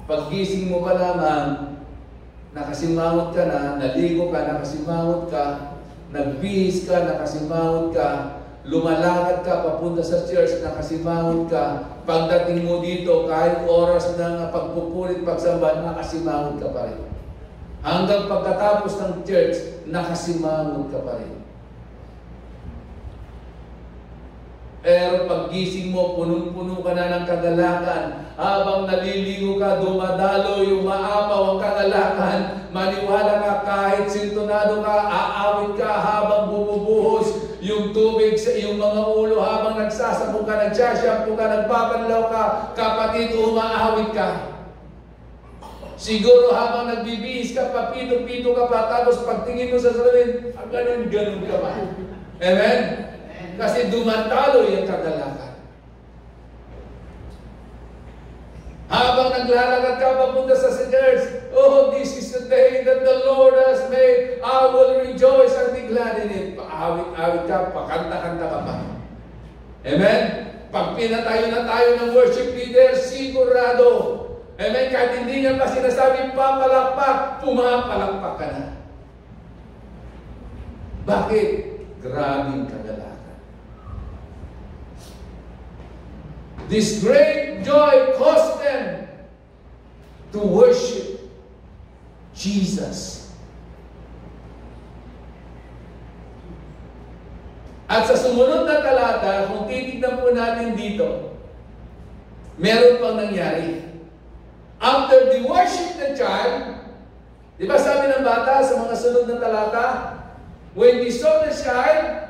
paggising mo pa lamang, nakasimangot ka na, naligo ka, nakasimangot ka, nagbihis ka, nakasimangot ka, lumalakad ka papunta sa church, nakasimangot ka, pagdating mo dito, kahit oras ng pagpupulit, pagsamba, nakasimangot ka pa rin. Hanggang pagkatapos ng church, nakasimangot ka pa rin. Pero paggising mo, punong-puno ka na ng kagalakan. Habang naliligo ka, dumadalo yung maapaw ang kagalakan. Maniwala ka, kahit sintonado ka, aawit ka habang bumubuhos yung tubig sa iyong mga ulo. Habang nagsasabog ka, nagsashampoo ka, nagpapanlaw ka, kapatid, umaawit ka. Siguro habang nagbibihis ka, papito-pito ka pa, tapos pagtingin mo sa salamin, ganun-ganun ka pa. Amen? Kasi dumatalo yung kagalakan. Habang naglalakad ka papunta sa church, oh, this is the day that the Lord has made. I will rejoice and be glad in it. Paawit-awit ka, pakanta-kanta ka pa. Amen? Pag pinatayo na tayo ng worship leader, sigurado. Amen? Kahit hindi niya pa sinasabi papalakpak, pumapalakpak ka na. Bakit? Grabing kagalakan. This great joy caused them to worship Jesus. At sa sumunod na talata, kung titignan po natin dito, meron pang nangyari. After they worship the child, di ba sabi ng bata sa mga sunod na talata, when they saw the child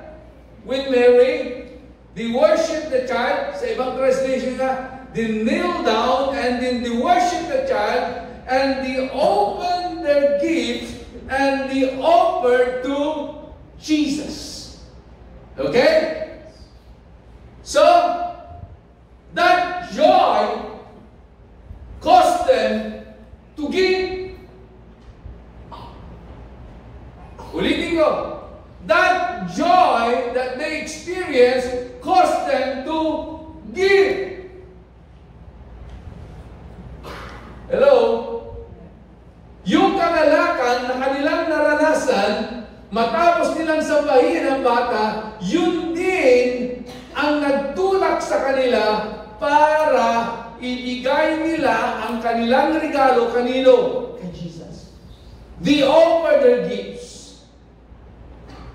with Mary, they worship the child. Sa ibang translation nga, they kneel down and then they worship the child and they open their gifts and they offer to Jesus. Okay? So, that joy caused them to give. Ulitin ko. That joy that they experienced caused them to give. Hello? Yung kagalakan na kanilang naranasan, matapos nilang sambahin sambahin ang bata, yun din ang nagtulak sa kanila para ibigay nila ang kanilang regalo kanino? Kay Jesus. They offer their gifts.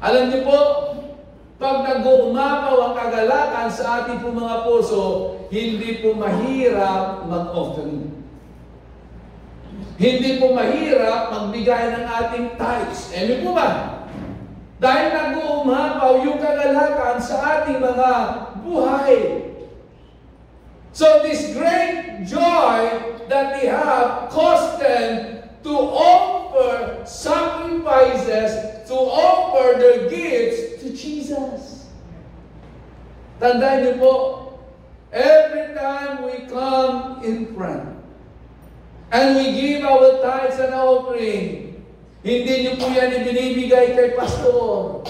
Alam niyo po, pag nag-uumapaw ang kagalakan sa ating po mga puso, hindi po mahirap mag-offering. Hindi po mahirap magbigay ng ating tithes. Amen po ba? Dahil nag-uumapaw yung kagalakan sa ating mga buhay. So this great joy that they have caused them to offer sacrifices, to offer their gifts to Jesus. Tandaan niyo po, every time we come in front, and we give our tithes and offering, hindi niyo po yan ibinibigay kay pastor.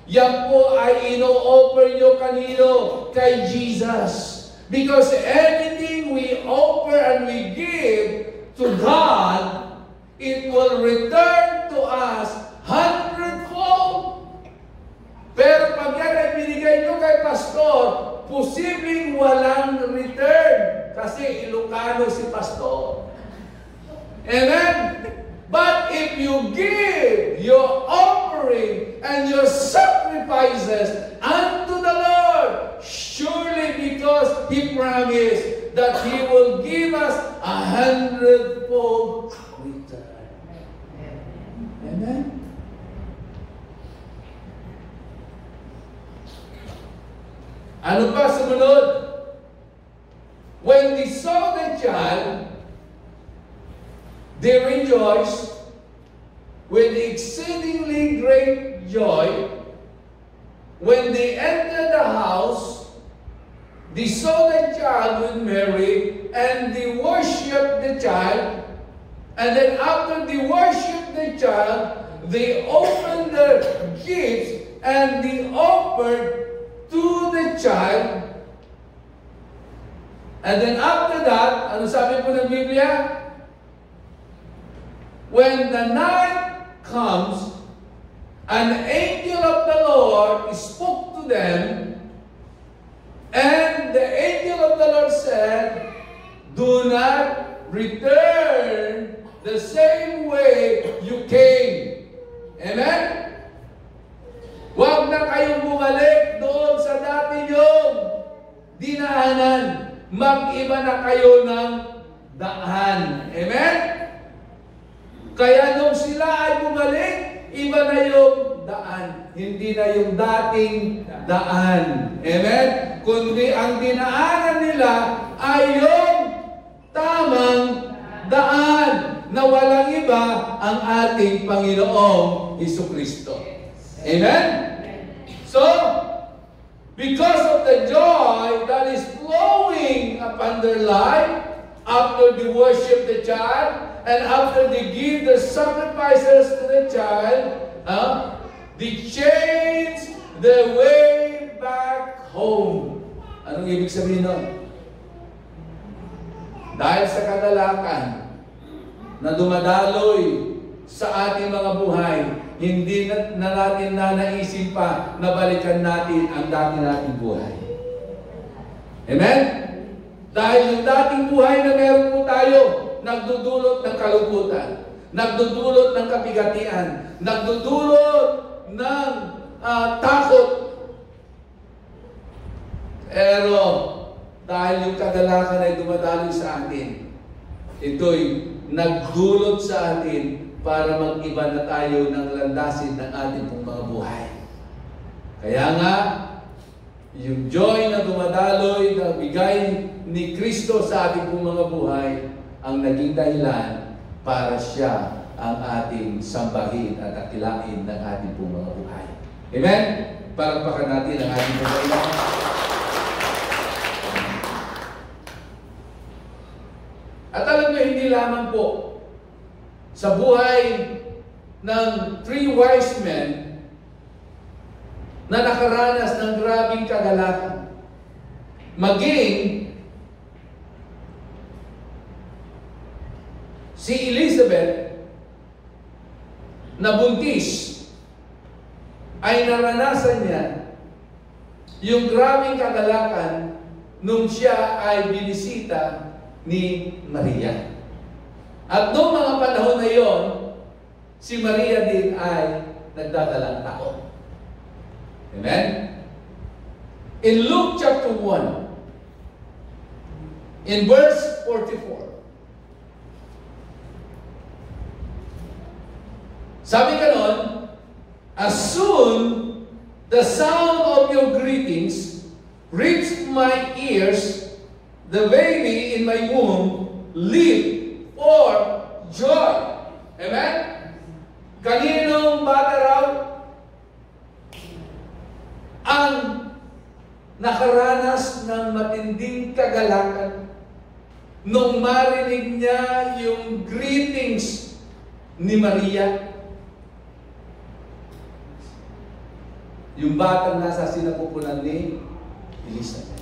Yan po ay ino-offer niyo kanino? Kay Jesus. Because anything we offer and we give to God, it will return to us 100-fold. Pero pag yan ay binigay niyo kay pastor, posibleng walang return. Kasi Ilocano si pastor. Amen? But if you give your offering and your sacrifices unto the Lord, surely because He promised that He will give us 100-fold return. Amen? Ano pa sumunod? When they saw the child, they rejoiced with exceedingly great joy. When they entered the house, they saw the child with Mary, and they worshipped the child. And then after they worshipped the child, they opened their gifts and they offered to the child. And then after that, ano sabi po ng Biblia? When the night comes, an angel of the Lord spoke to them, and the angel of the Lord said, do not return the same way you came. Amen? Huwag na kayong bumalik doon sa dati niyong dinaanan. Mag-iba na kayo ng daan. Amen? Kaya nung sila ay bumalik, iba na yung daan. Hindi na yung dating daan. Amen? Kundi ang dinaanan nila ay yung tamang daan na walang iba ang ating Panginoong Hesukristo. Amen? So, because of the joy that is flowing upon their life, after they worship the child, and after they give the sacrifices to the child, they change the way back home. Anong ibig sabihin nun? Dahil sa kagalakan na dumadaloy sa ating mga buhay, hindi na natin naisip pa na balikan natin ang dati nating buhay. Amen? Dahil yung dating buhay na meron po tayo, nagdudulot ng kalungkutan, nagdudulot ng kapigatian, nagdudulot ng takot. Pero dahil yung kagalakan ay dumadaloy sa atin, ito'y nagdulot sa atin para mag-iba na tayo ng landasin ng ating pong mga buhay. Kaya nga, yung joy na dumadaloy na bigay ni Kristo sa ating pong mga buhay ang naging dahilan para siya ang ating sambahin at akilain ng ating pong mga buhay. Amen? Palakpakan natin ang ating pong Panginoon. At alam niyo, hindi lamang po sa buhay ng 3 wise men na nakaranas ng grabing kagalakan, maging si Elizabeth na buntis ay naranasan niya yung grabing kagalakan nung siya ay binisita ni Maria. At noong mga panahon na yon, si Maria din ay nagdadalang tao. Amen? In Luke chapter 1, in verse 44, sabi ganon, as soon the sound of your greetings reached my ears, the baby in my womb leaped for joy. Amen? Kaninong bata raw ang nakaranas ng matinding kagalakan nung marinig niya yung greetings ni Maria? Yung batang nasa sinapupunan ni Elizabeth.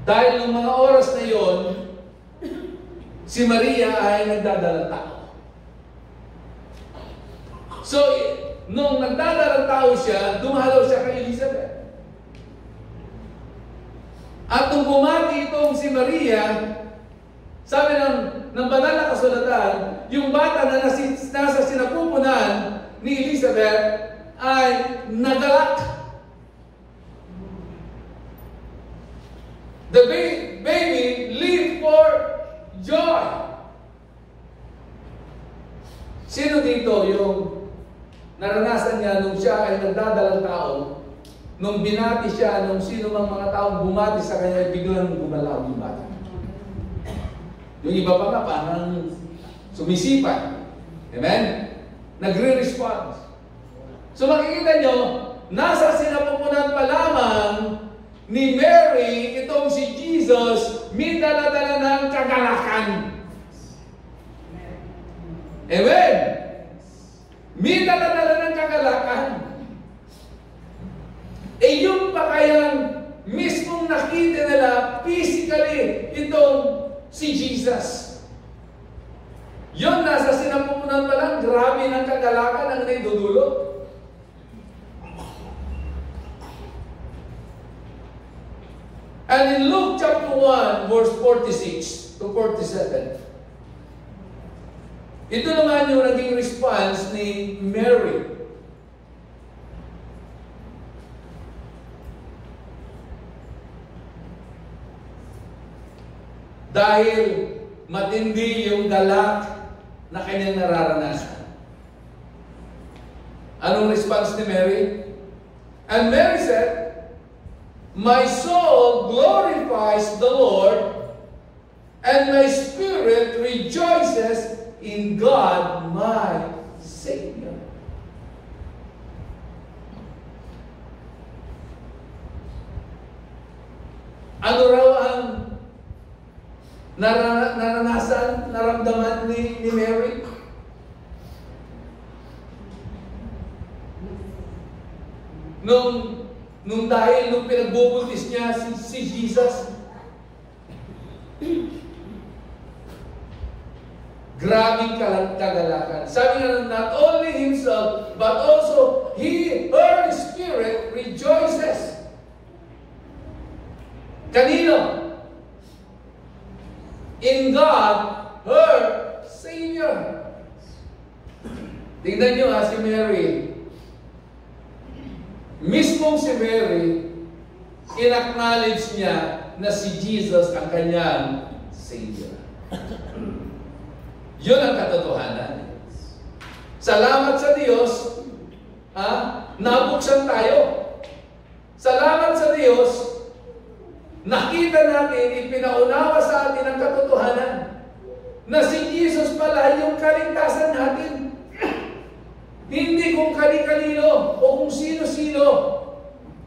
Dahil ng mga oras na yon, si Maria ay nagdadalang tao. So, nung nagdadalang tao siya, dumalaw siya kay Elizabeth. At nung bumati itong si Maria, sabi ng banal na kasulatan, yung bata na nasa sinapupunan ni Elizabeth ay nagalak. The baby leaped for joy. Sino dito yung naranasan niya nung siya ay nagdadalang tao, nung binati siya, nung sino mang mga taong bumati sa kanya, biglang gumalaw yung bata? Yung iba pa nga, parang sumisipan. Amen? Nagre-response. So makikita nyo, nasa sinapupunan pa lamang ni Mary, itong si Jesus, may dala-dala ng kagalakan. Amen? May dala-dala ng kagalakan. Eh yung pa kayang mismong nakita nila physically itong si Jesus. Yun, nasa sinapupunan pa lang, grabe ng kagalakan ang naidudulot. And in Luke chapter 1, verse 46 to 47, ito naman yung naging response ni Mary. Dahil matindi yung galak na kanyang nararanasan. Anong response ni Mary? And Mary said, my soul glorifies the Lord, and my spirit rejoices in God my Savior. Ano raw ang naranasan, naramdaman ni Mary? Nung pinagbubuntis niya si Jesus, grabing kagalakan. Sabi nga, not only himself, but also her spirit rejoices. Kanino? In God, her Savior. Tingnan nyo si Mary. Mismong si Mary, in-acknowledge niya na si Jesus ang kanyang Savior. Yun ang katotohanan. Salamat sa Diyos, nabuksan tayo. Salamat sa Diyos, nakita natin, ipinaunawa sa atin ang katotohanan na si Jesus pala yung kaligtasan natin. Hindi kung kani-kanino o kung sino-sino,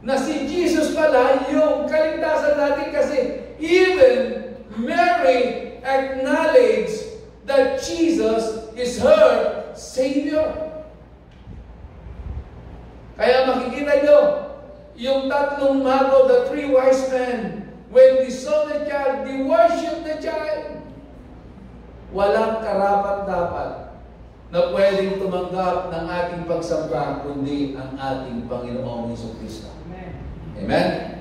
na si Jesus pala yung kaligtasan natin, kasi even Mary acknowledged that Jesus is her Savior. Kaya makikita nyo, yung tatlong mago, the three wise men, when they saw the child, they worshiped the child. walang karapat-dapat na pwedeng tumanggap ng ating pagsamba kundi ang ating Panginoong Jesucristo. Amen?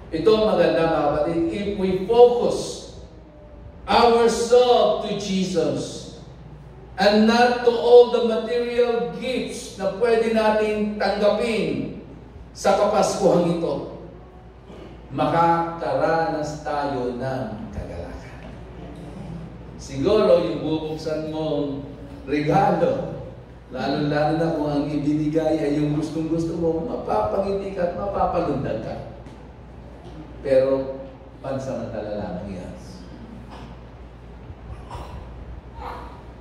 Ito ang maganda, mga kapatid. If we focus ourselves to Jesus and not to all the material gifts na pwede nating tanggapin sa Kapaskuhan ito, makakaranas tayo ng kagalakan. Siguro yung bubuksan mong regalo, lalo-lalo na kung ang ibinigay ay yung gustong-gusto mo, mapapangiti ka at mapapalundag ka. Pero pansamantala lamang yan.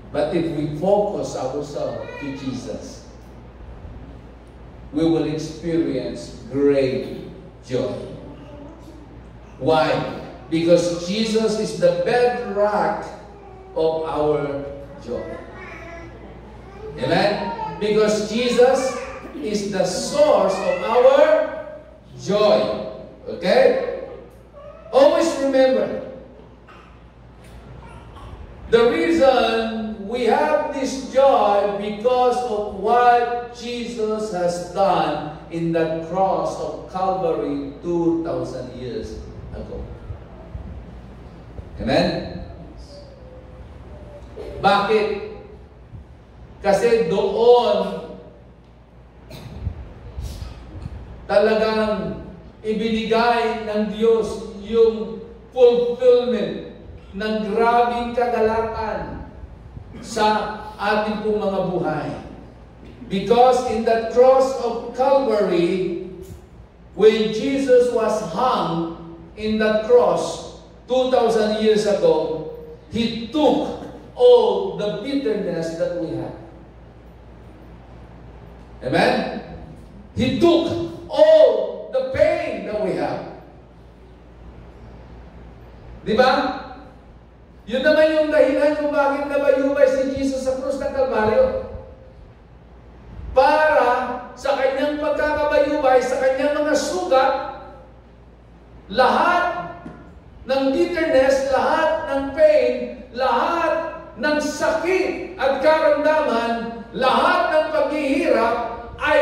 But if we focus ourselves to Jesus, we will experience great joy. Why? Because Jesus is the bedrock of our joy. Amen? Because Jesus is the source of our joy. Okay? Always remember, the reason we have this joy because of what Jesus has done in the cross of Calvary 2,000 years ago. Amen? Bakit? Kasi doon talagang ibinigay ng Diyos yung fulfillment ng grabing kagalakan sa ating pong mga buhay. Because in that cross of Calvary, when Jesus was hung in that cross 2,000 years ago, He took all the bitterness that we have. Amen? He took all the pain that we have. Di ba? Yun naman yung dahilan kung bakit nabayubay si Jesus sa krus ng Kalbaryo. Para sa kanyang pagkakabayubay, sa kanyang mga sugat, lahat ng bitterness, lahat ng pain, lahat ng sakit at karamdaman, lahat ng paghihirap ay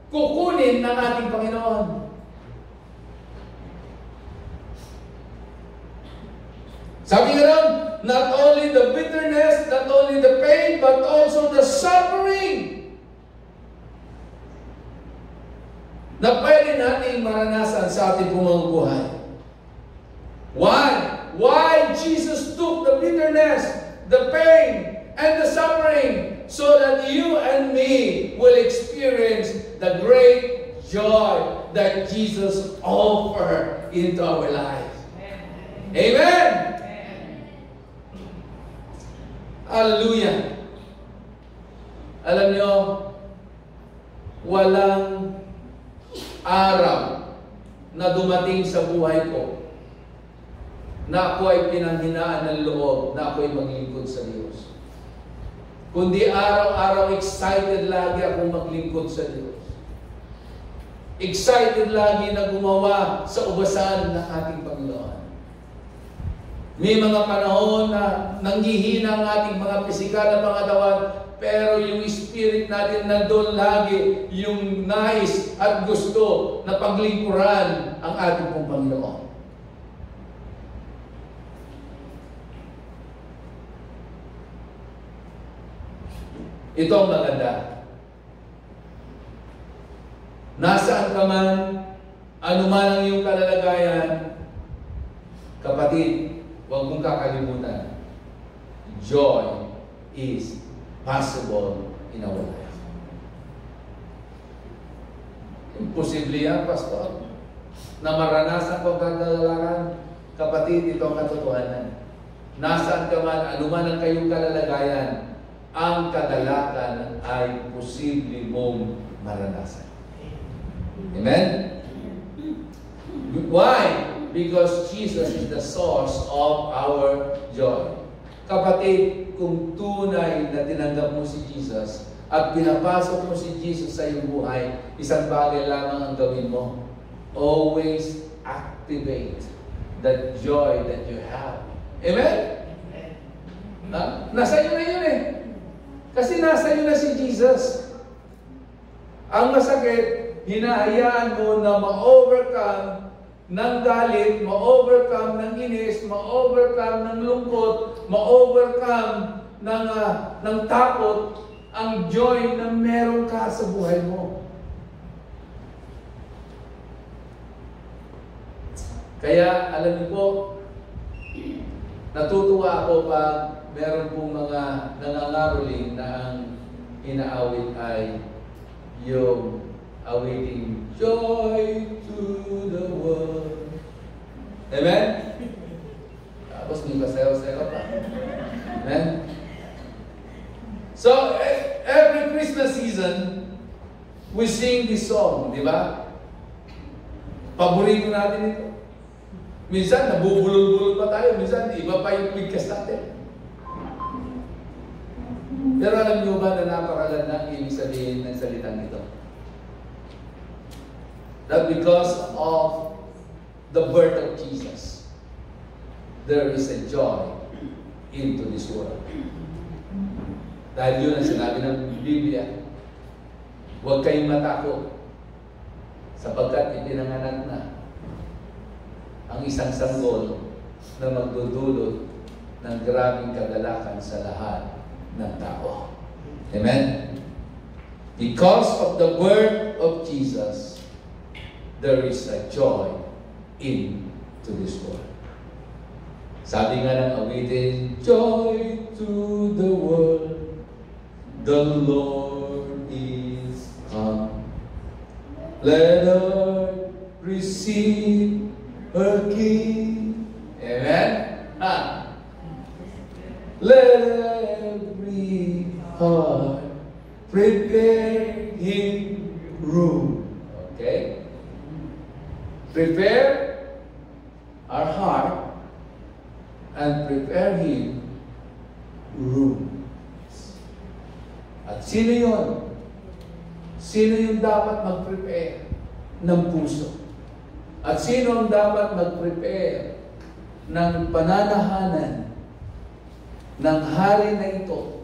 kukunin ng ating Panginoon. Sabi nga ron, not only the bitterness, not only the pain, but also the suffering na pwede natin maranasan sa ating mga buhay. Why? Why Jesus took the bitterness, the pain, and the suffering so that you and me will experience the great joy that Jesus offered into our life. Amen? Hallelujah! Alam nyo, walang araw na dumating sa buhay ko na ako ay pinanghinaan ng loob na ako ay maglingkod sa Diyos. Kundi araw-araw excited lagi akong maglingkod sa Diyos. Excited lagi na gumawa sa ubasan ng ating Panginoon. May mga panahon na nanghihina ang ating mga pisikal na pangatawan, pero yung spirit natin nandun lagi, yung nais at gusto na paglingkuran ang ating pong Panginoon. Ito ang maganda. Nasaan ka man, anuman ang iyong kalalagayan, kapatid, huwag mong kakalimutan, joy is possible in our life. Imposible yan, Pastor, na maranasan ko kagalakan. Kapatid, ito ang katotohanan. Nasaan ka man, anuman ang kayong kalalagayan, ang kagalakan ay posible mong maranasan. Amen? Why? Because Jesus is the source of our joy. Kapatid, kung tunay na tinanggap mo si Jesus at pinapasok mo si Jesus sa iyong buhay, isang bagay lamang ang gawin mo. Always activate that joy that you have. Amen? Nasa iyo na yun eh. Kasi nasa iyo na si Jesus. Ang masakit, hinahayaan mo na ma-overcome ng galit, ma-overcome ng inis, ma-overcome ng lungkot, ma-overcome ng takot, ang joy na meron ka sa buhay mo. Kaya, alam niyo po, natutuwa ako pag meron pong mga nangangaroling na ang inaawit ay yung awiting joy to the world. Amen? Tapos may pasayaw-sayaw pa. Amen? So, every Christmas season, we sing this song, di ba? Paborito natin ito. Minsan, nabubulol-bulol pa tayo. Minsan, iba pa yung bigkas natin. Pero alam niyo ba na napakaganda ang ibig sabihin ng salitang ito? That because of the birth of Jesus, there is a joy into this world. Dahil yun ang sinabi ng Biblia, huwag kayong matakot sapagkat ipinanganak na ang isang sanggol na magdudulot ng grabing kagalakan sa lahat ng tao. Amen? Because of the birth of Jesus, there is a joy into this world. Sabi nga ng awitin, joy to the world, the Lord is come. Let earth receive her King. Amen? Let every heart prepare him room. Okay? Prepare our heart and prepare him room. At sino yun? Sino yung dapat mag-prepare ng puso? At sino ang dapat mag-prepare ng pananahanan ng hari na ito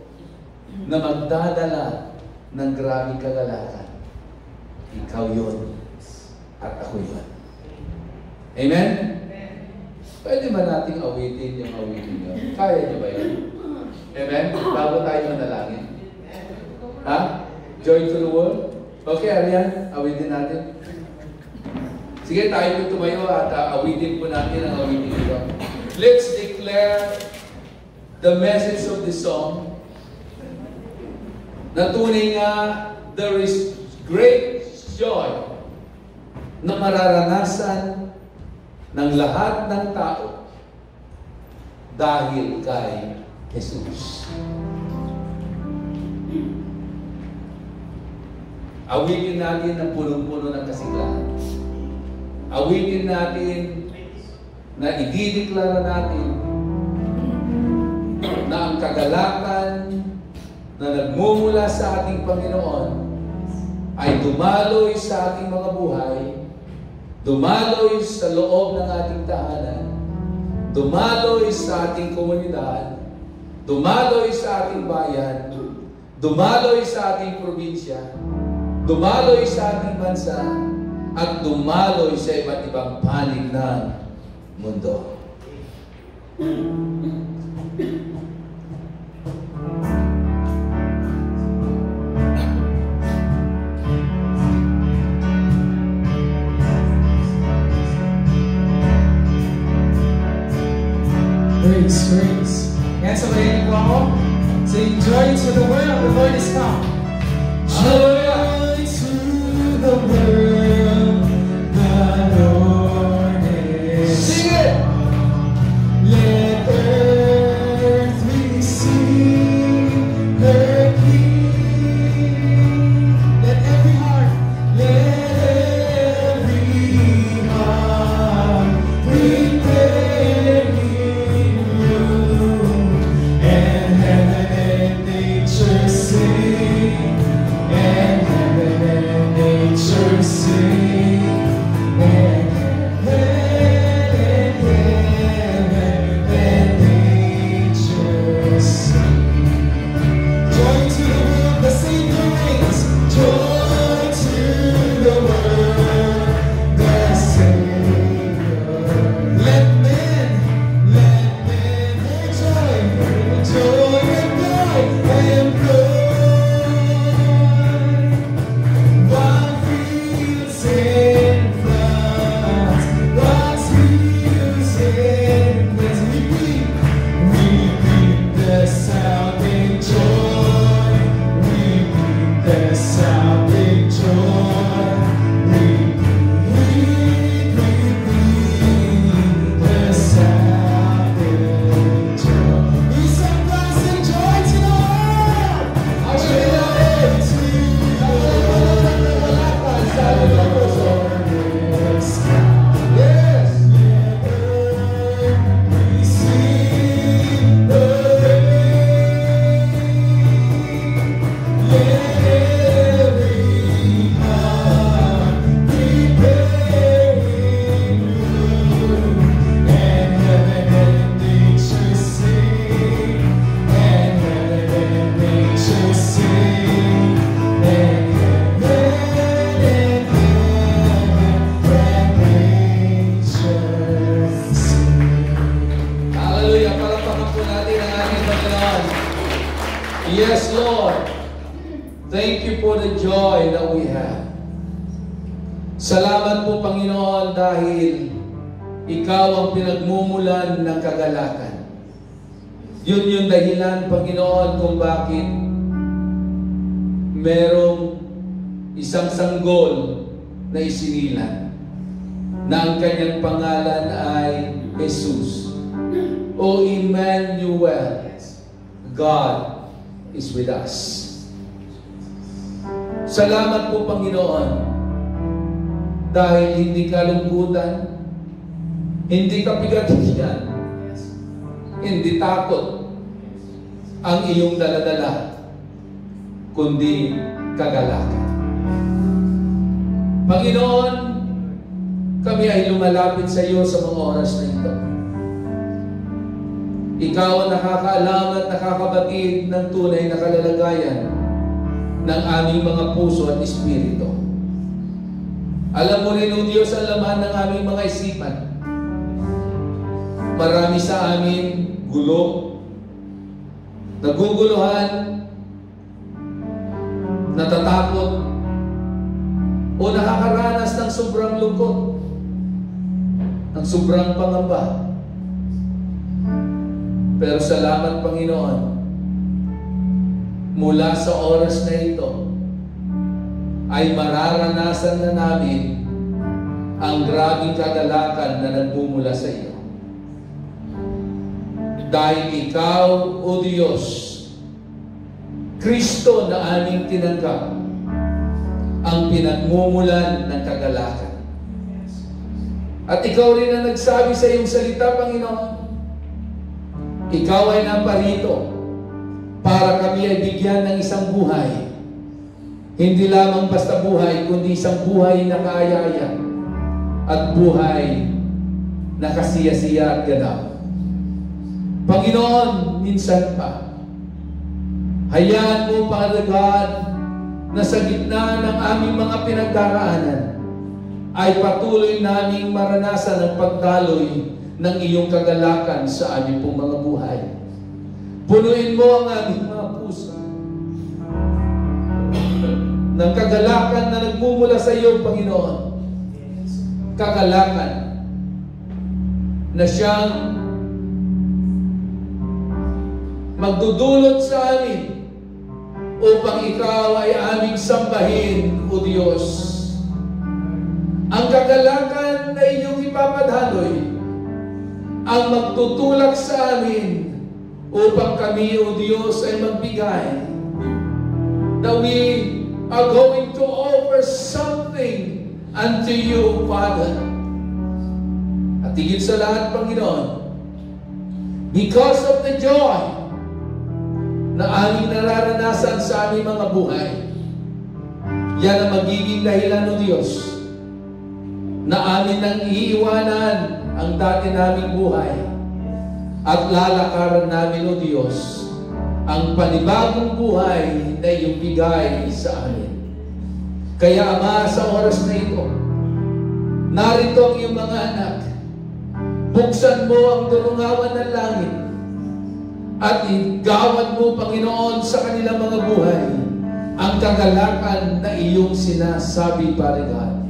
na magdadala ng grabing kagalakan? Ikaw yun at ako yun. Amen? Pwede ba nating awitin yung awitin yun? Kaya niyo ba yun? Amen? Bago tayo manalangin. Ha? Joy to the world? Okay, Arian, awitin natin. Sige, tayo po tumayo at awitin po natin ang awitin ito. Let's declare the message of the song na tunay nga there is great joy na mararanasan ng lahat ng tao dahil kay Jesus. Awitin natin ang punong-puno ng kasiglahan. Awitin natin na idideklara natin na ang kagalakan na nagmumula sa ating Panginoon ay dumaloy sa ating mga buhay, dumaloy sa loob ng ating tahanan, dumaloy sa ating komunidad, dumaloy sa ating bayan, dumaloy sa ating probinsya, dumaloy sa ating bansa, at dumaloy sa iba't ibang panig ng mundo. Praise, praise. Yan, sabayin po ako. Say, joy to the world, the Lord is come. Joy to the world, the Lord is. Sing it! Let earth receive her King. Let every heart prepare Him room, and heaven and nature sing, and heaven and nature sing. Yes, Lord. Thank you for the joy that we have. Salamat po, Panginoon, dahil Ikaw ang pinagmumulan ng kagalakan. Yun yung dahilan, Panginoon, kung bakit merong isang sanggol na isinilan na ang kanyang pangalan ay Jesus. O Emmanuel, God is with us. Salamat po, Panginoon, dahil hindi kalungkutan, hindi kapigatigan, hindi takot ang iyong daladala, kundi kagalakan. Panginoon, kami ay lumalapit sa iyo sa mga oras na ito. Ikaw ang nakakaalam at nakakabatid ng tunay na kalalagayan ng aming mga puso at espiritu. Alam mo rin, O Diyos, ang laman ng aming mga isipan. Marami sa amin gulo, naguguluhan, natatakot, o nakakaranas ng sobrang lungkot, ng sobrang pangamba. Pero salamat, Panginoon, mula sa oras na ito, ay mararanasan na namin ang grabing kagalakan na nagmumula sa iyo. Dahil Ikaw, O Diyos, Kristo na aming tinanggap, ang pinagmumulan ng kagalakan. At Ikaw rin ang nagsabi sa iyong salita, Panginoon, Ikaw ay naparito para kami ay bigyan ng isang buhay. Hindi lamang basta buhay, kundi isang buhay na kaaya-aya at buhay na kasiya-siya at ganap. Panginoon, minsan pa, hayaan mo, Father God, na sa gitna ng aming mga pinagdaraanan ay patuloy naming maranasan ang pagdaloy ng iyong kagalakan sa aming pong mga buhay. Punuin mo ang aming mga puso ng kagalakan na nagmumula sa iyo, Panginoon. Kagalakan na siyang magdudulot sa amin upang ikaw ay aming sambahin, O Diyos. Ang kagalakan na iyong ipapadaloy ang magtutulak sa amin upang kami, O Diyos, ay magbigay that we are going to offer something unto you, Father. At higit sa lahat, Panginoon, because of the joy na aming nararanasan sa aming mga buhay, yan ang magiging dahilan, O Diyos, na amin nang iiwanan ang dati naming buhay at lalakaran namin, O Diyos, ang panibagong buhay na iyong bigay sa amin. Kaya, Ama, sa oras na ito, narito ang iyong mga anak. Buksan mo ang durungawan ng langit at igawad mo, Panginoon, sa kanilang mga buhay ang kagalakan na iyong sinasabi, Pare God.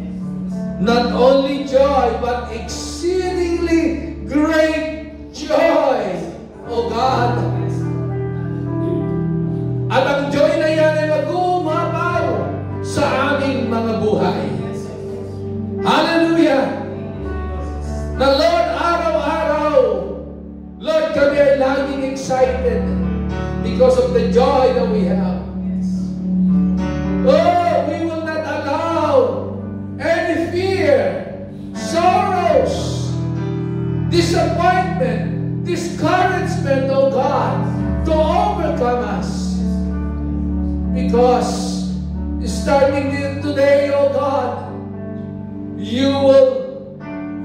Not only joy, but exceedingly great joy, O God. At ang joy na yan ay mag-uumaba buhay. Hallelujah! Na Lord, araw-araw, Lord, kami ay laging excited because of the joy that we have. Oh, we will not allow any fear, sorrows, disappointment, discouragement, oh God, to overcome us. Because starting today, oh God, you will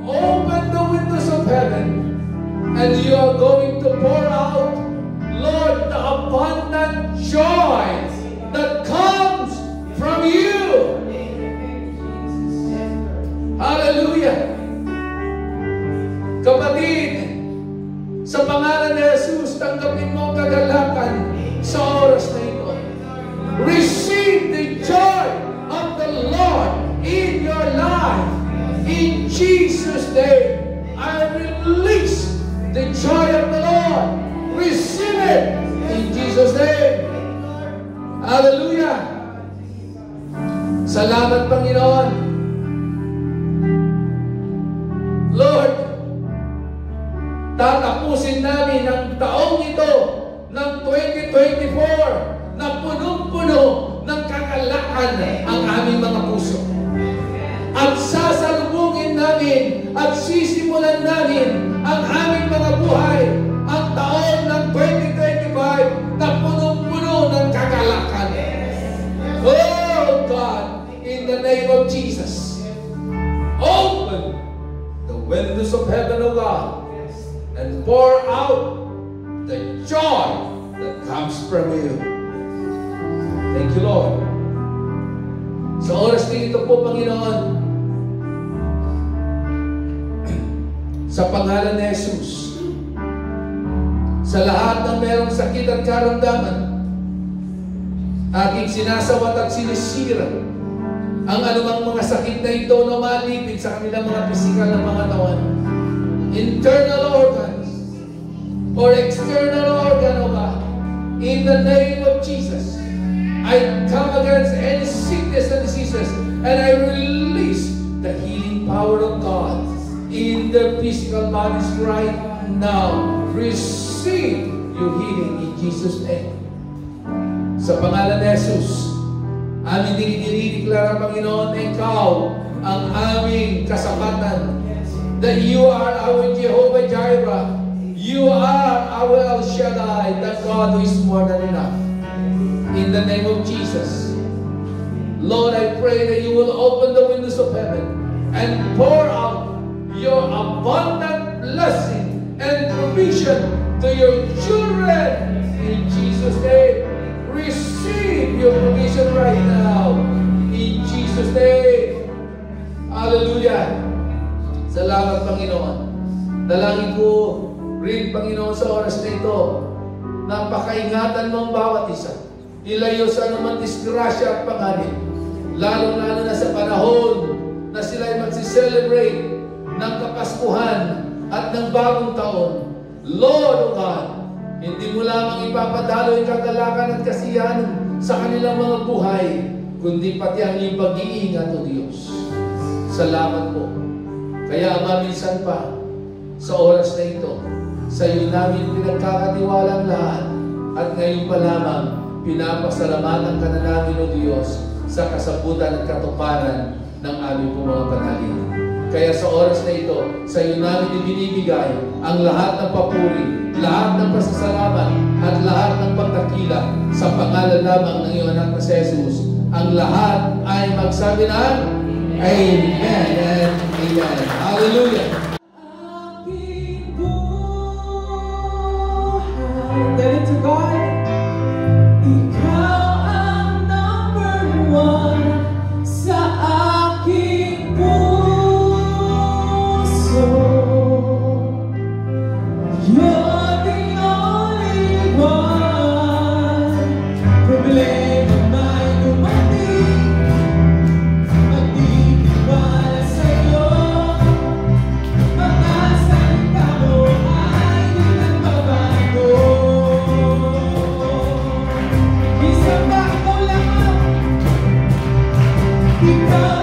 open the windows of heaven and you are going to pour out, Lord, the abundant joy that comes from you. Hallelujah! Kapatid, sa pangalan ni Jesus, tanggapin mo ang kagalakan sa oras na ito. Receive the joy of the Lord in your life. In Jesus' name, I release the joy of the Lord. Receive it in Jesus' name. Hallelujah! Salamat, Panginoon. Lord, tatapusin namin ang taong ito ng 2024 na punong-puno ng kagalakan ang aming mga puso. At sasalubungin namin at sisimulan namin ang aming mga buhay ang taon ng 2025 na punong-puno ng kagalakan. Oh God, in the name of Jesus, open the windows of heaven, O God, and pour out the joy that comes from you. Thank you, Lord. Sa oras din ito po, Panginoon, sa pangalan ni Jesus, sa lahat ng merong sakit at karamdaman, aking sinasawat at sinisira ang anumang mga sakit na ito na malipit sa kanilang mga pisikal na mga tawan, internal organs or external organ, O God, in the name of Jesus. I come against any sickness and diseases, and I release the healing power of God in their physical bodies right now. Receive your healing in Jesus' name. Sa pangalan ni Jesus, amin dinideklara, Panginoon, na Ikaw ang aming kasapatan. That you are our Jehovah Jireh. You are our El Shaddai, the God who is more than enough. In the name of Jesus, Lord, I pray that you will open the windows of heaven and pour out your abundant blessing and provision to your children. In Jesus' name, receive your provision right now. In Jesus' name. Hallelujah. Salamat, Panginoon. Dalangin ko rin, Panginoon, sa oras na ito, napakaingatan mo ang bawat isa. Ilayo sa anumang disgrasya at panganib. Lalong-lalo na sa panahon na sila ay magsiselebrate ng Kapaskuhan at ng bagong taon. Lord, O God, hindi mo lamang ipapadalo ang kagalakan at kasiyahan sa kanilang mga buhay, kundi pati ang iyong pag-iingat, O Diyos. Salamat po. Kaya Ama, minsan pa, sa oras na ito, sa iyo namin pinagkakatiwala ang lahat, at ngayon pa lamang, pinapasalamatan ka na namin, O Diyos, sa kasabutan at katuparan ng aming mga panalangin. Kaya sa oras na ito, sa iyo namin ibinibigay ang lahat ng papuri, lahat ng pasasalamat, at lahat ng pagdakila sa pangalan lamang ng iyong anak na si Jesus. Ang lahat ay magsabi ng Amen and Amen. Hallelujah! Tell it to God. Ikaw ang number one sa aking puso. You're the only one. Problema may dumating, magtitiwala sa'yo. Mga salita mo ay di nagbabago. Isang bako lang, ikaw